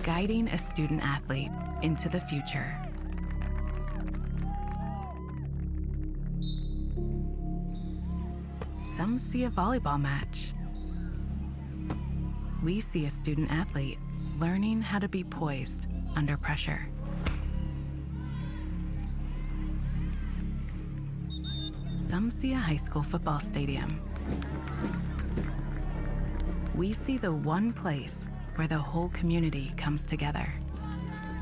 guiding a student athlete into the future. Some see a volleyball match. We see a student athlete learning how to be poised under pressure. some see a high school football stadium. We see the one place where the whole community comes together.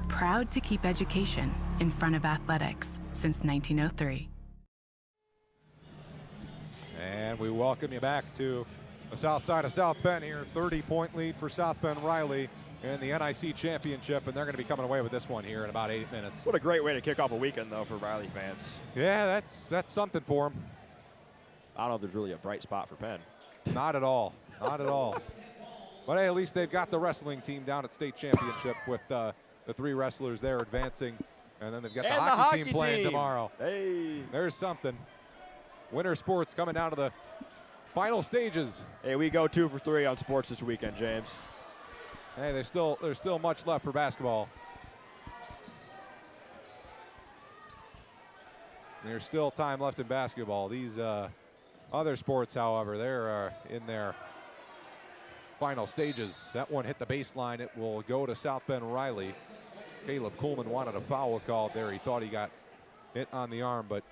Proud to keep education in front of athletics since 1903. And we welcome you back to the south side of South Penn here. 30-point lead for South Penn Riley in the NIC championship, and they're going to be coming away with this one here in about 8 minutes. What a great way to kick off a weekend, though, for Riley fans. Yeah, that's something for them. I don't know if there's really a bright spot for Penn. Not at all. Not at all. But hey, at least they've got the wrestling team down at state championship with the 3 wrestlers there advancing. And then they've got the hockey team playing tomorrow. Hey. There's something. Winter sports coming down to the final stages. Hey, we go 2 for 3 on sports this weekend, James. Hey, there's still much left for basketball. There's still time left in basketball. These other sports, however, they're in their final stages. That one hit the baseline. It will go to South Bend Riley. Caleb Kuhlman wanted a foul called there. He thought he got hit on the arm, but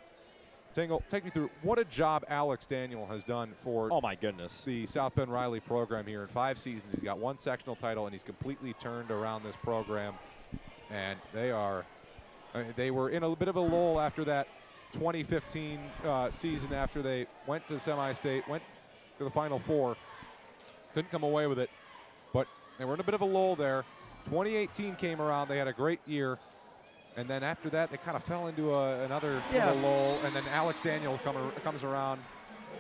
Tingle, take me through what a job Alex Daniel has done for oh my goodness the South Bend Riley program here in 5 seasons. He's got 1 sectional title, and he's completely turned around this program. And they were in a bit of a lull after that 2015 season, after they went to the semi-state, went to the Final Four, couldn't come away with it, but they were in a bit of a lull there. 2018 came around, they had a great year, and then after that they kind of fell into another little lull, and then Alex Daniel comes around,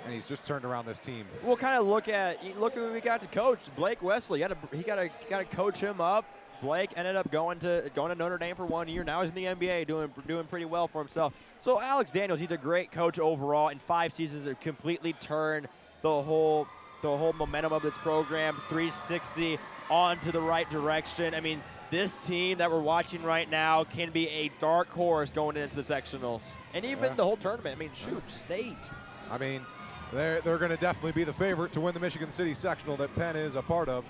and he's just turned around this team. We'll kind of look at who we got to coach. Blake Wesley, he got to coach him up. Blake ended up going to Notre Dame for 1 year. Now he's in the NBA, doing pretty well for himself. So Alex Daniels, he's a great coach overall. In 5 seasons, have completely turned the whole momentum of this program 360 onto the right direction. I mean, this team that we're watching right now can be a dark horse going into the sectionals, and even the whole tournament. I mean, shoot, state. I mean, they're going to definitely be the favorite to win the Michigan City sectional that Penn is a part of.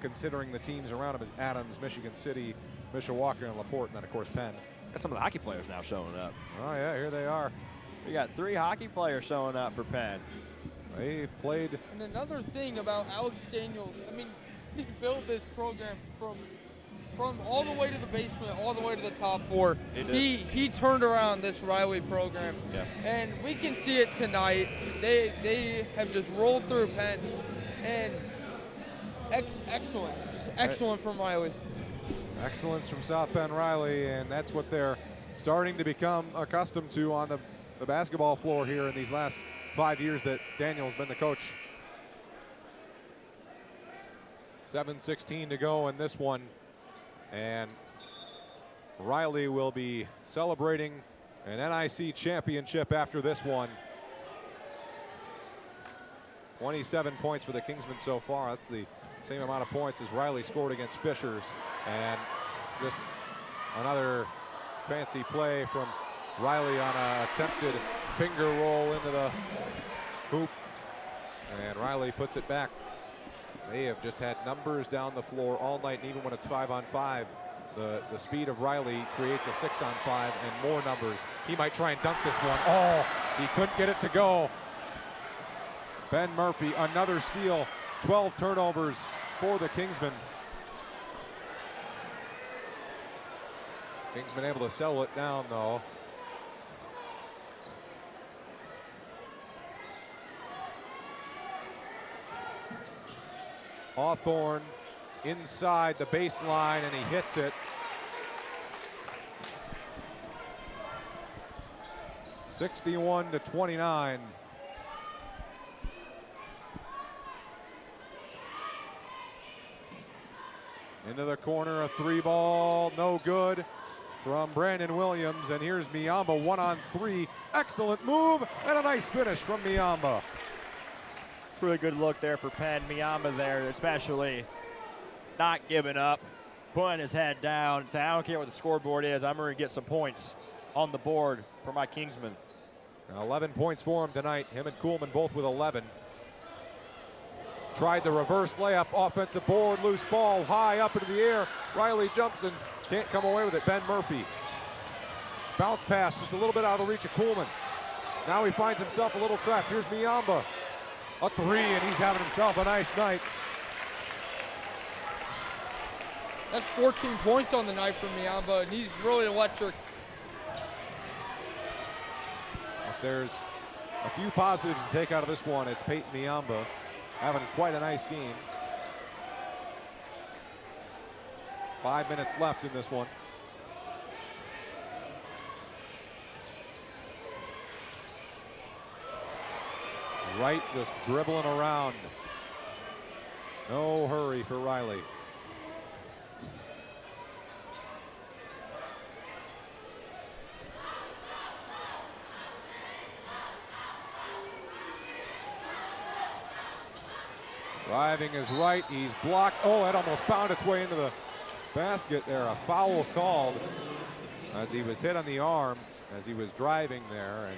Considering the teams around them is Adams, Michigan City, Mishawaka, and LaPorte, and then, of course, Penn. Got some of the hockey players now showing up. Oh, yeah, here they are. We got 3 hockey players showing up for Penn. They played. And another thing about Alex Daniels, I mean, he built this program from all the way to the basement, all the way to the top 4. He turned around this Riley program. Yeah. And we can see it tonight. They have just rolled through Penn, and excellent. Just excellent from Riley. Excellence from South Penn Riley, and that's what they're starting to become accustomed to on the basketball floor here in these last 5 years that Daniel's been the coach. 7:16 to go in this one, and Riley will be celebrating an NIC championship after this one. 27 points for the Kingsmen so far. That's the same amount of points as Riley scored against Fishers. And just another fancy play from Riley on an attempted finger roll into the hoop. And Riley puts it back. They have just had numbers down the floor all night, and even when it's 5-on-5, the speed of Riley creates a 6-on-5 and more numbers. He might try and dunk this one. Oh, he couldn't get it to go. Ben Murphy, another steal, 12 turnovers for the Kingsmen. Kingsmen able to settle it down, though. Hawthorne inside the baseline, and he hits it. 61-29. Into the corner, a 3-ball, no good from Brandon Williams. And here's Miyamba 1-on-3. Excellent move and a nice finish from Miyamba. Really good look there for Penn. Miyamba there, especially not giving up, putting his head down and saying, I don't care what the scoreboard is, I'm going to get some points on the board for my Kingsmen. 11 points for him tonight. Him and Kuhlman both with 11. Tried the reverse layup, offensive board, loose ball, high up into the air. Riley jumps and can't come away with it. Ben Murphy. Bounce pass, just a little bit out of the reach of Kuhlman. Now he finds himself a little trap. Here's Miyamba. A three, and he's having himself a nice night. That's 14 points on the night for Miyamba, and he's really electric. If there's a few positives to take out of this one, it's Peyton Miyamba having quite a nice game. 5 minutes left in this one. Wright just dribbling around. No hurry for Riley. Driving is Wright. He's blocked. Oh, that almost found its way into the basket there. A foul called as he was hit on the arm as he was driving there.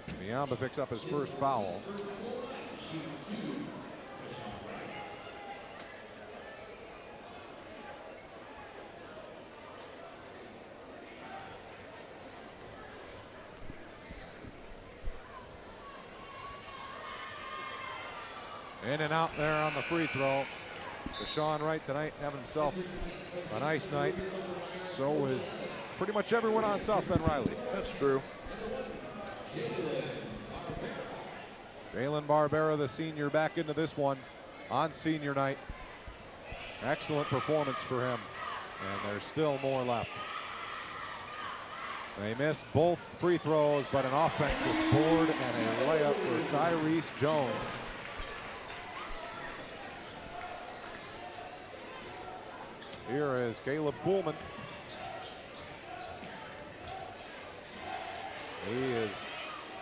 And Miyamba picks up his first foul. In and out there on the free throw. Deshaun Wright tonight having himself a nice night. So is pretty much everyone on South Bend Riley. That's true. Jalen Barbera, the senior, back into this one on senior night. Excellent performance for him. And there's still more left. They missed both free throws, but an offensive board and a layup for Tyrese Jones. Here is Caleb Kuhlman. He has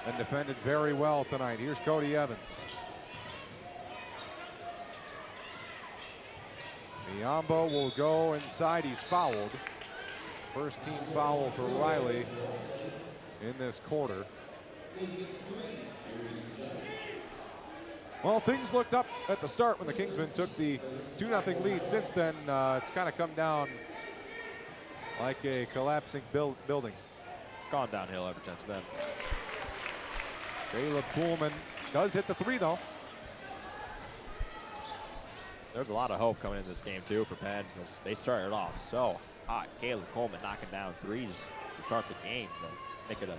been defended very well tonight. Here's Cody Evans. Miyamba will go inside. He's fouled. First team foul for Riley in this quarter. Well, things looked up at the start when the Kingsmen took the 2-0 lead. Since then, it's kind of come down like a collapsing building. It's gone downhill ever since then. Caleb Kuhlman does hit the three, though. There's a lot of hope coming in this game, too, for Penn. They started off so hot. Caleb Coleman knocking down threes to start the game. Make it a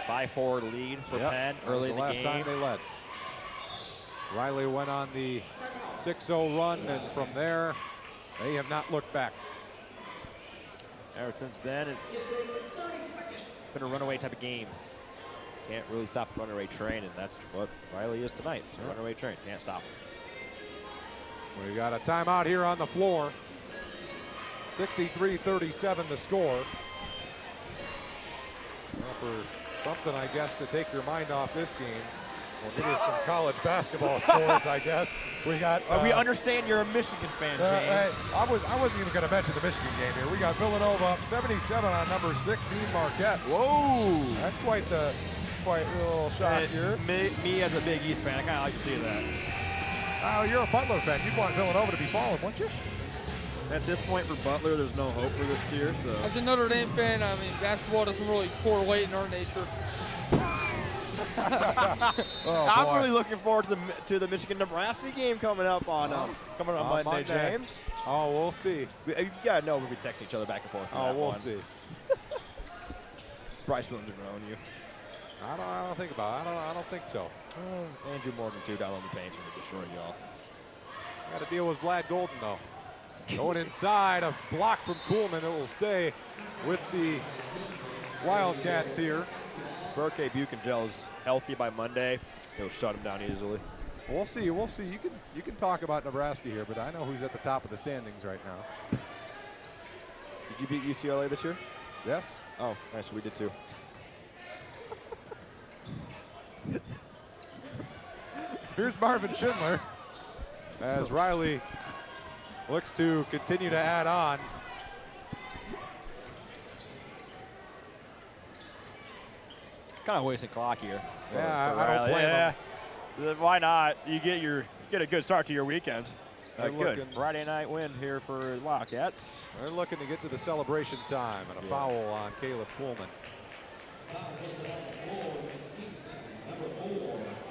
5-4 lead for Penn early in the game. Last time they led. Riley went on the 6-0 run, and from there, they have not looked back. Ever since then, it's been a runaway type of game. Can't really stop a runaway train, and that's what Riley is tonight. It's a runaway train. Can't stop him. We got a timeout here on the floor. 63-37 the score. Well, for something, I guess, to take your mind off this game, we'll give you some college basketball scores, I guess. We got. We understand you're a Michigan fan, James. I wasn't even going to mention the Michigan game here. We got Villanova up 77 on number 16 Marquette. Whoa! That's quite a little shot here. Me as a Big East fan, I kind of like to see that. Oh, you're a Butler fan. You'd want Villanova to be falling, wouldn't you? At this point for Butler, there's no hope for this year. So as a Notre Dame fan, I mean, basketball doesn't really correlate in our nature. I'm really looking forward to the Michigan-Nebraska game coming up on Monday, James. Oh, we'll see. You gotta know we'll be texting each other back and forth. Oh, we'll see. Bryce Williams will own you. I don't think about it. I don't think so. Andrew Morgan too down on the paint to destroy y'all. Got to deal with Vlad Golden though. Going inside, a block from Kuhlman. It will stay with the Wildcats here. Burke Buchan is healthy by Monday. He'll shut him down easily. We'll see. We'll see. You can talk about Nebraska here, but I know who's at the top of the standings right now. Did you beat UCLA this year? Yes. Oh, nice. We did too. Here's Marvin Schindler as Riley looks to continue to add on. Kind of wasting clock here. Yeah, I don't blame him. Why not? You get a good start to your weekend. They're Good looking, Friday night win here for Wildcats. they're looking to get to the celebration time, and a foul on Caleb Kuhlman.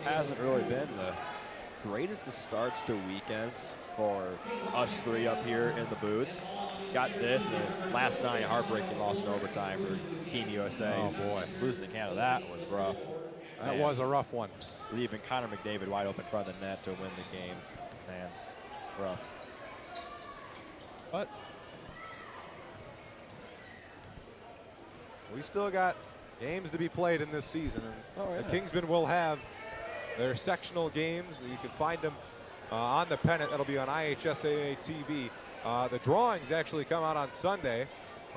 Hasn't really been the greatest of starts to weekends for us three up here in the booth. Got this, and then last night, heartbreaking loss in overtime for Team USA. Oh, boy. Losing to Canada, that was rough. That Man. was a rough one. Leaving Connor McDavid wide open in front of the net to win the game. Man, rough. But we still got games to be played in this season. And the Kingsmen will have their sectional games. You can find them on the pennant. That'll be on IHSAA TV. The drawings actually come out on Sunday.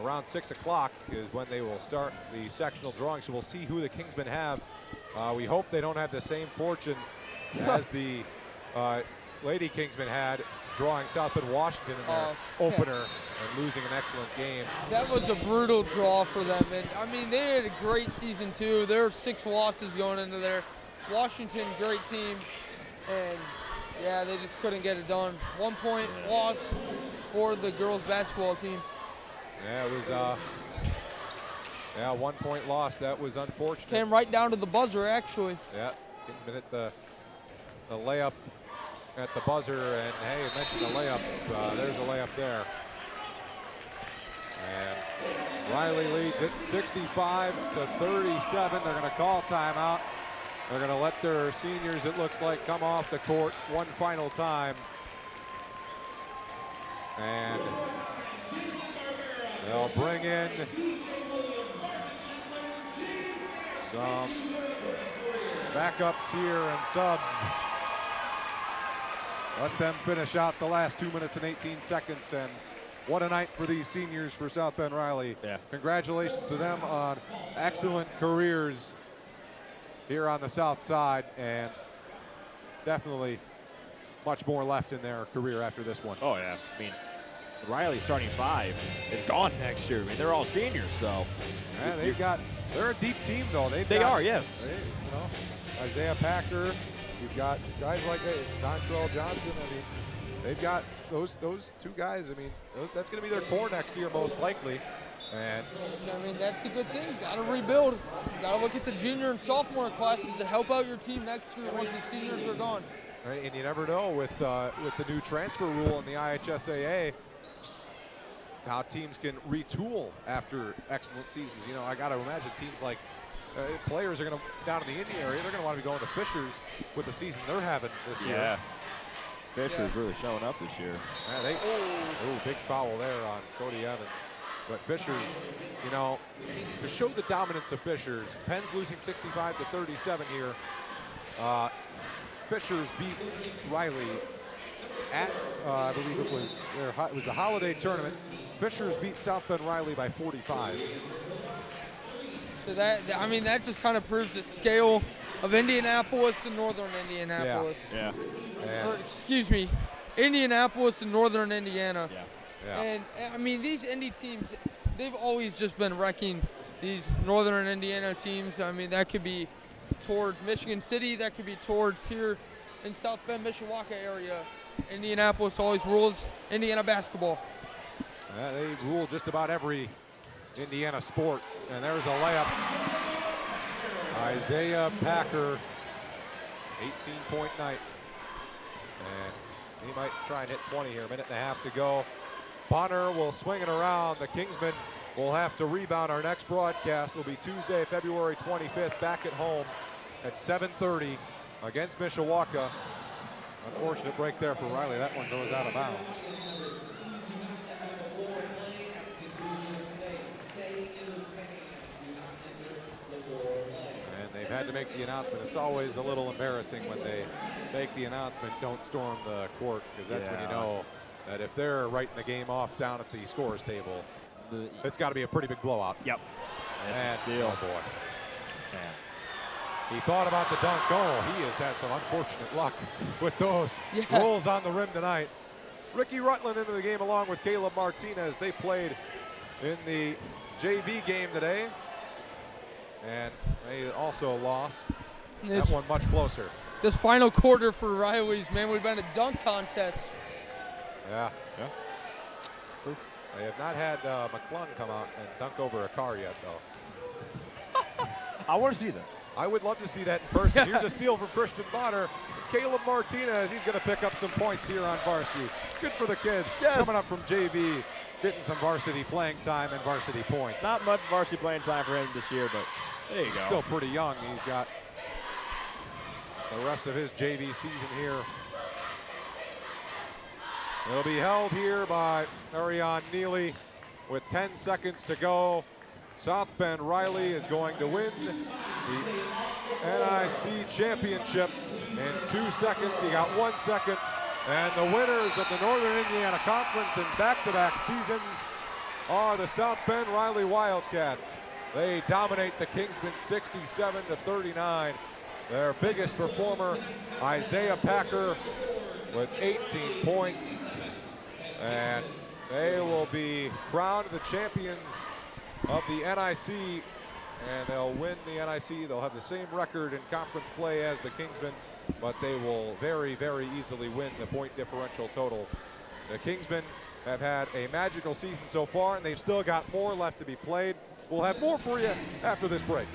Around 6 o'clock is when they will start the sectional drawing. So we'll see who the Kingsmen have. We hope they don't have the same fortune as the Lady Kingsmen had, drawing South Bend Washington in their opener and losing an excellent game. That was a brutal draw for them. And I mean, they had a great season too. There were 6 losses going into there. Washington, great team. And yeah, they just couldn't get it done. 1 point loss for the girls basketball team. Yeah, it was 1 point loss. That was unfortunate. Came right down to the buzzer, actually. Yeah, Kingsman hit the layup at the buzzer, and hey, I mentioned the layup. There's a layup there. And Riley leads it 65 to 37. They're going to call timeout. They're going to let their seniors, it looks like, come off the court one final time. And they'll bring in some backups here and subs. Let them finish out the last 2 minutes and 18 seconds. And what a night for these seniors for South Bend Riley. Yeah. Congratulations to them on excellent careers here on the South Side, and definitely much more left in their career after this one. Oh, yeah. I mean, Riley starting 5 is gone next year. I mean, they're all seniors, so. Yeah, they're a deep team, though. They are, yes. Isaiah Packer, you've got guys like Dontrell Johnson. I mean, they've got those 2 guys. I mean, that's going to be their core next year, most likely. And I mean, that's a good thing. You got to rebuild. You got to look at the junior and sophomore classes to help out your team next year once the seniors are gone. And you never know with the new transfer rule in the IHSAA how teams can retool after excellent seasons. You know, I got to imagine teams like players are going to, down in the Indy area, they're going to want to be going to Fishers with the season they're having this year. Yeah. Fisher's really showing up this year. Yeah, big foul there on Cody Evans. But Fishers, you know, to show the dominance of Fishers, Penn's losing 65 to 37 here. Fishers beat Riley at, I believe it was the holiday tournament. Fishers beat South Bend Riley by 45. So that just kind of proves the scale of Indianapolis and Northern Indianapolis. Yeah. Or, excuse me, Indianapolis and Northern Indiana. Yeah. Yeah. And I mean, these Indy teams, they've always just been wrecking these Northern Indiana teams. I mean, that could be towards Michigan City, that could be towards here in South Bend, Mishawaka area. Indianapolis always rules Indiana basketball. Yeah, they rule just about every Indiana sport. And there's a layup. Isaiah Packer, 18-point night. And he might try and hit 20 here. A minute and a half to go. Bonner will swing it around. The Kingsmen will have to rebound. Our next broadcast will be Tuesday, February 25th, back at home at 7:30 against Mishawaka. Unfortunate break there for Riley. That one goes out of bounds. And they've had to make the announcement. It's always a little embarrassing when they make the announcement, don't storm the court, because that's when you know that if they're writing the game off down at the scorers table, it's got to be a pretty big blowout. Yep. And, It's a seal. Oh, boy. Man. He thought about the dunk. Oh, he has had some unfortunate luck with those rolls on the rim tonight. Ricky Rutland into the game along with Caleb Martinez. They played in the JV game today, and they also lost. That one much closer. This final quarter for Riley's, man, we've been a dunk contest. Yeah. True. They have not had McClung come out and dunk over a car yet, though. I want to see that. I would love to see that in person. Here's a steal from Christian Bonner. Caleb Martinez, he's going to pick up some points here on varsity. Good for the kid. Yes. Coming up from JV, getting some varsity playing time and varsity points. Not much varsity playing time for him this year, but there you go. He's still pretty young. He's got the rest of his JV season here. It'll be held here by Ariane Neely with 10 seconds to go. South Bend Riley is going to win the NIC championship in 2 seconds. He got 1 second. And the winners of the Northern Indiana Conference in back-to-back seasons are the South Bend Riley Wildcats. They dominate the Kingsmen 67-39. Their biggest performer, Isaiah Packer, with 18 points. And they will be crowned the champions of the NIC, and they'll win the NIC. They'll have the same record in conference play as the Kingsmen, but they will very, very easily win the point differential total. The Kingsmen have had a magical season so far, and they've still got more left to be played. We'll have more for you after this break.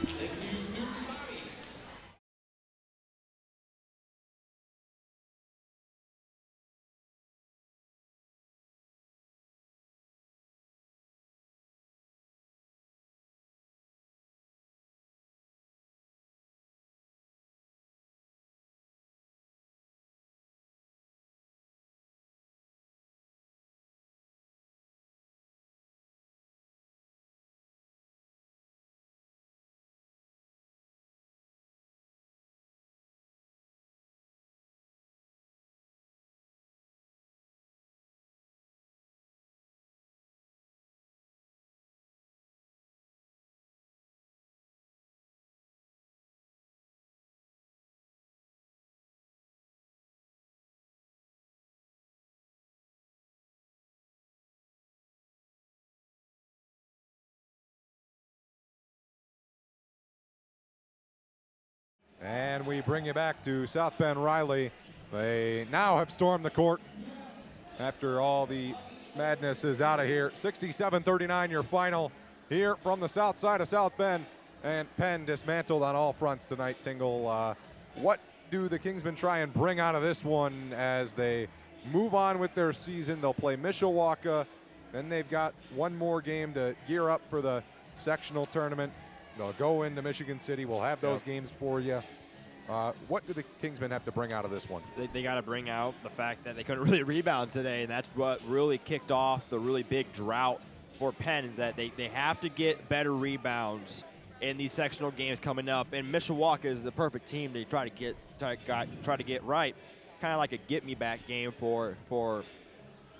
And we bring you back to South Bend Riley. They now have stormed the court after all the madness is out of here. 67-39 your final here from the south side of South Bend. And Penn dismantled on all fronts tonight, Tingle. What do the Kingsmen try and bring out of this one as they move on with their season? They'll play Mishawaka. Then they've got one more game to gear up for the sectional tournament. They'll go into Michigan City. We'll have those games for you. What do the Kingsmen have to bring out of this one? They got to bring out the fact that they couldn't really rebound today, and that's what really kicked off the really big drought for Penn, is that they have to get better rebounds in these sectional games coming up. And Mishawaka is the perfect team to try to get right. Kind of like a get-me-back game for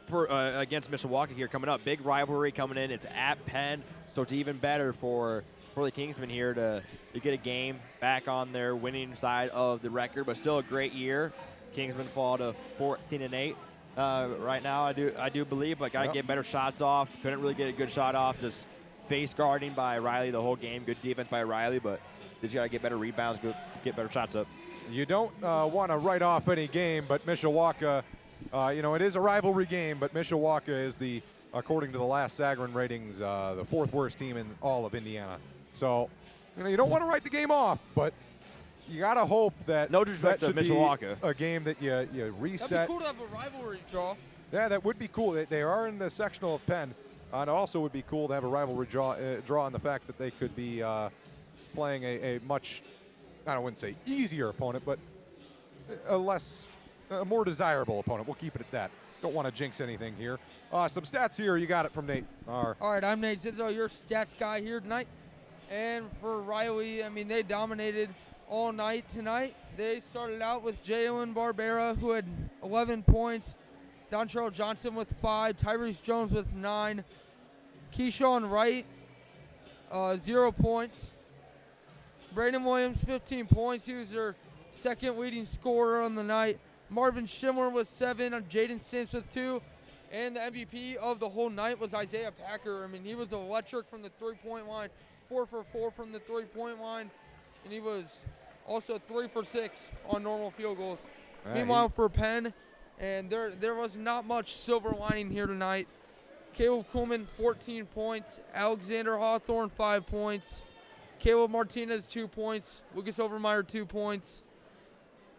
against Mishawaka here coming up. Big rivalry coming in. It's at Penn, so it's even better for the Kingsmen here to get a game back on their winning side of the record, but still a great year. Kingsmen fall to 14-8 right now. I do believe, but got to get better shots off. Couldn't really get a good shot off. Just face guarding by Riley the whole game. Good defense by Riley, but just got to get better rebounds, get better shots up. You don't want to write off any game, but Mishawaka, it is a rivalry game, but Mishawaka is according to the last Sagarin ratings, the fourth worst team in all of Indiana. So, you don't want to write the game off, but you got to hope that no disrespect that should to Mishawaka. Be a game that you reset. That'd be cool to have a rivalry draw. Yeah, that would be cool. They are in the sectional of Penn. And also would be cool to have a rivalry draw on the fact that they could be playing a much, I wouldn't say easier opponent, but a more desirable opponent. We'll keep it at that. Don't want to jinx anything here. Some stats here. You got it from Nate. All right, I'm Nate Zizzo, your stats guy here tonight. And for Riley, they dominated all night tonight. They started out with Jalen Barbera, who had 11 points. Dontrell Johnson with 5. Tyrese Jones with 9. Keyshawn Wright, 0 points. Brandon Williams, 15 points. He was their second leading scorer on the night. Marvin Schindler with 7. Jaden Stimps with 2. And the MVP of the whole night was Isaiah Packer. He was electric from the three-point line. 4 for 4 from the three-point line. And he was also 3 for 6 on normal field goals. Meanwhile, for Penn, and there was not much silver lining here tonight. Caleb Kuhlman, 14 points. Alexander Hawthorne, 5 points. Caleb Martinez, 2 points. Lucas Overmeyer, 2 points.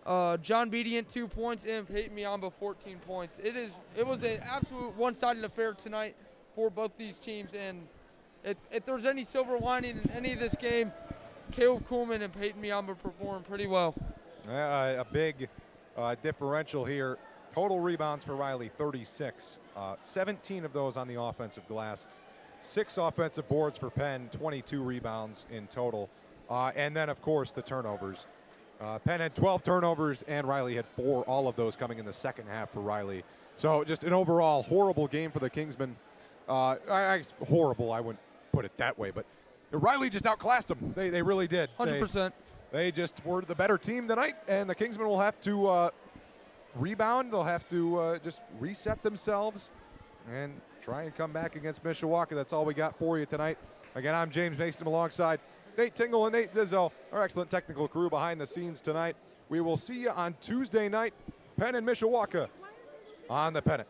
John Bedient, 2 points, and Peyton Miamba, 14 points. It was an absolute one-sided affair tonight for both these teams, and if there's any silver lining in any of this game, Caleb Kuhlman and Peyton Miamba performed pretty well. A big differential here. Total rebounds for Riley, 36. 17 of those on the offensive glass. 6 offensive boards for Penn, 22 rebounds in total. And then, of course, the turnovers. Penn had 12 turnovers, and Riley had 4, all of those coming in the second half for Riley. So just an overall horrible game for the Kingsmen. Horrible, I wouldn't put it that way, but Riley just outclassed them. They really did. 100%. They just were the better team tonight, and the Kingsmen will have to rebound. They'll have to just reset themselves and try and come back against Mishawaka. That's all we got for you tonight. Again, I'm James Mason alongside Nate Tingle and Nate Zizzo, our excellent technical crew behind the scenes tonight. We will see you on Tuesday night, Penn and Mishawaka on the Pennant.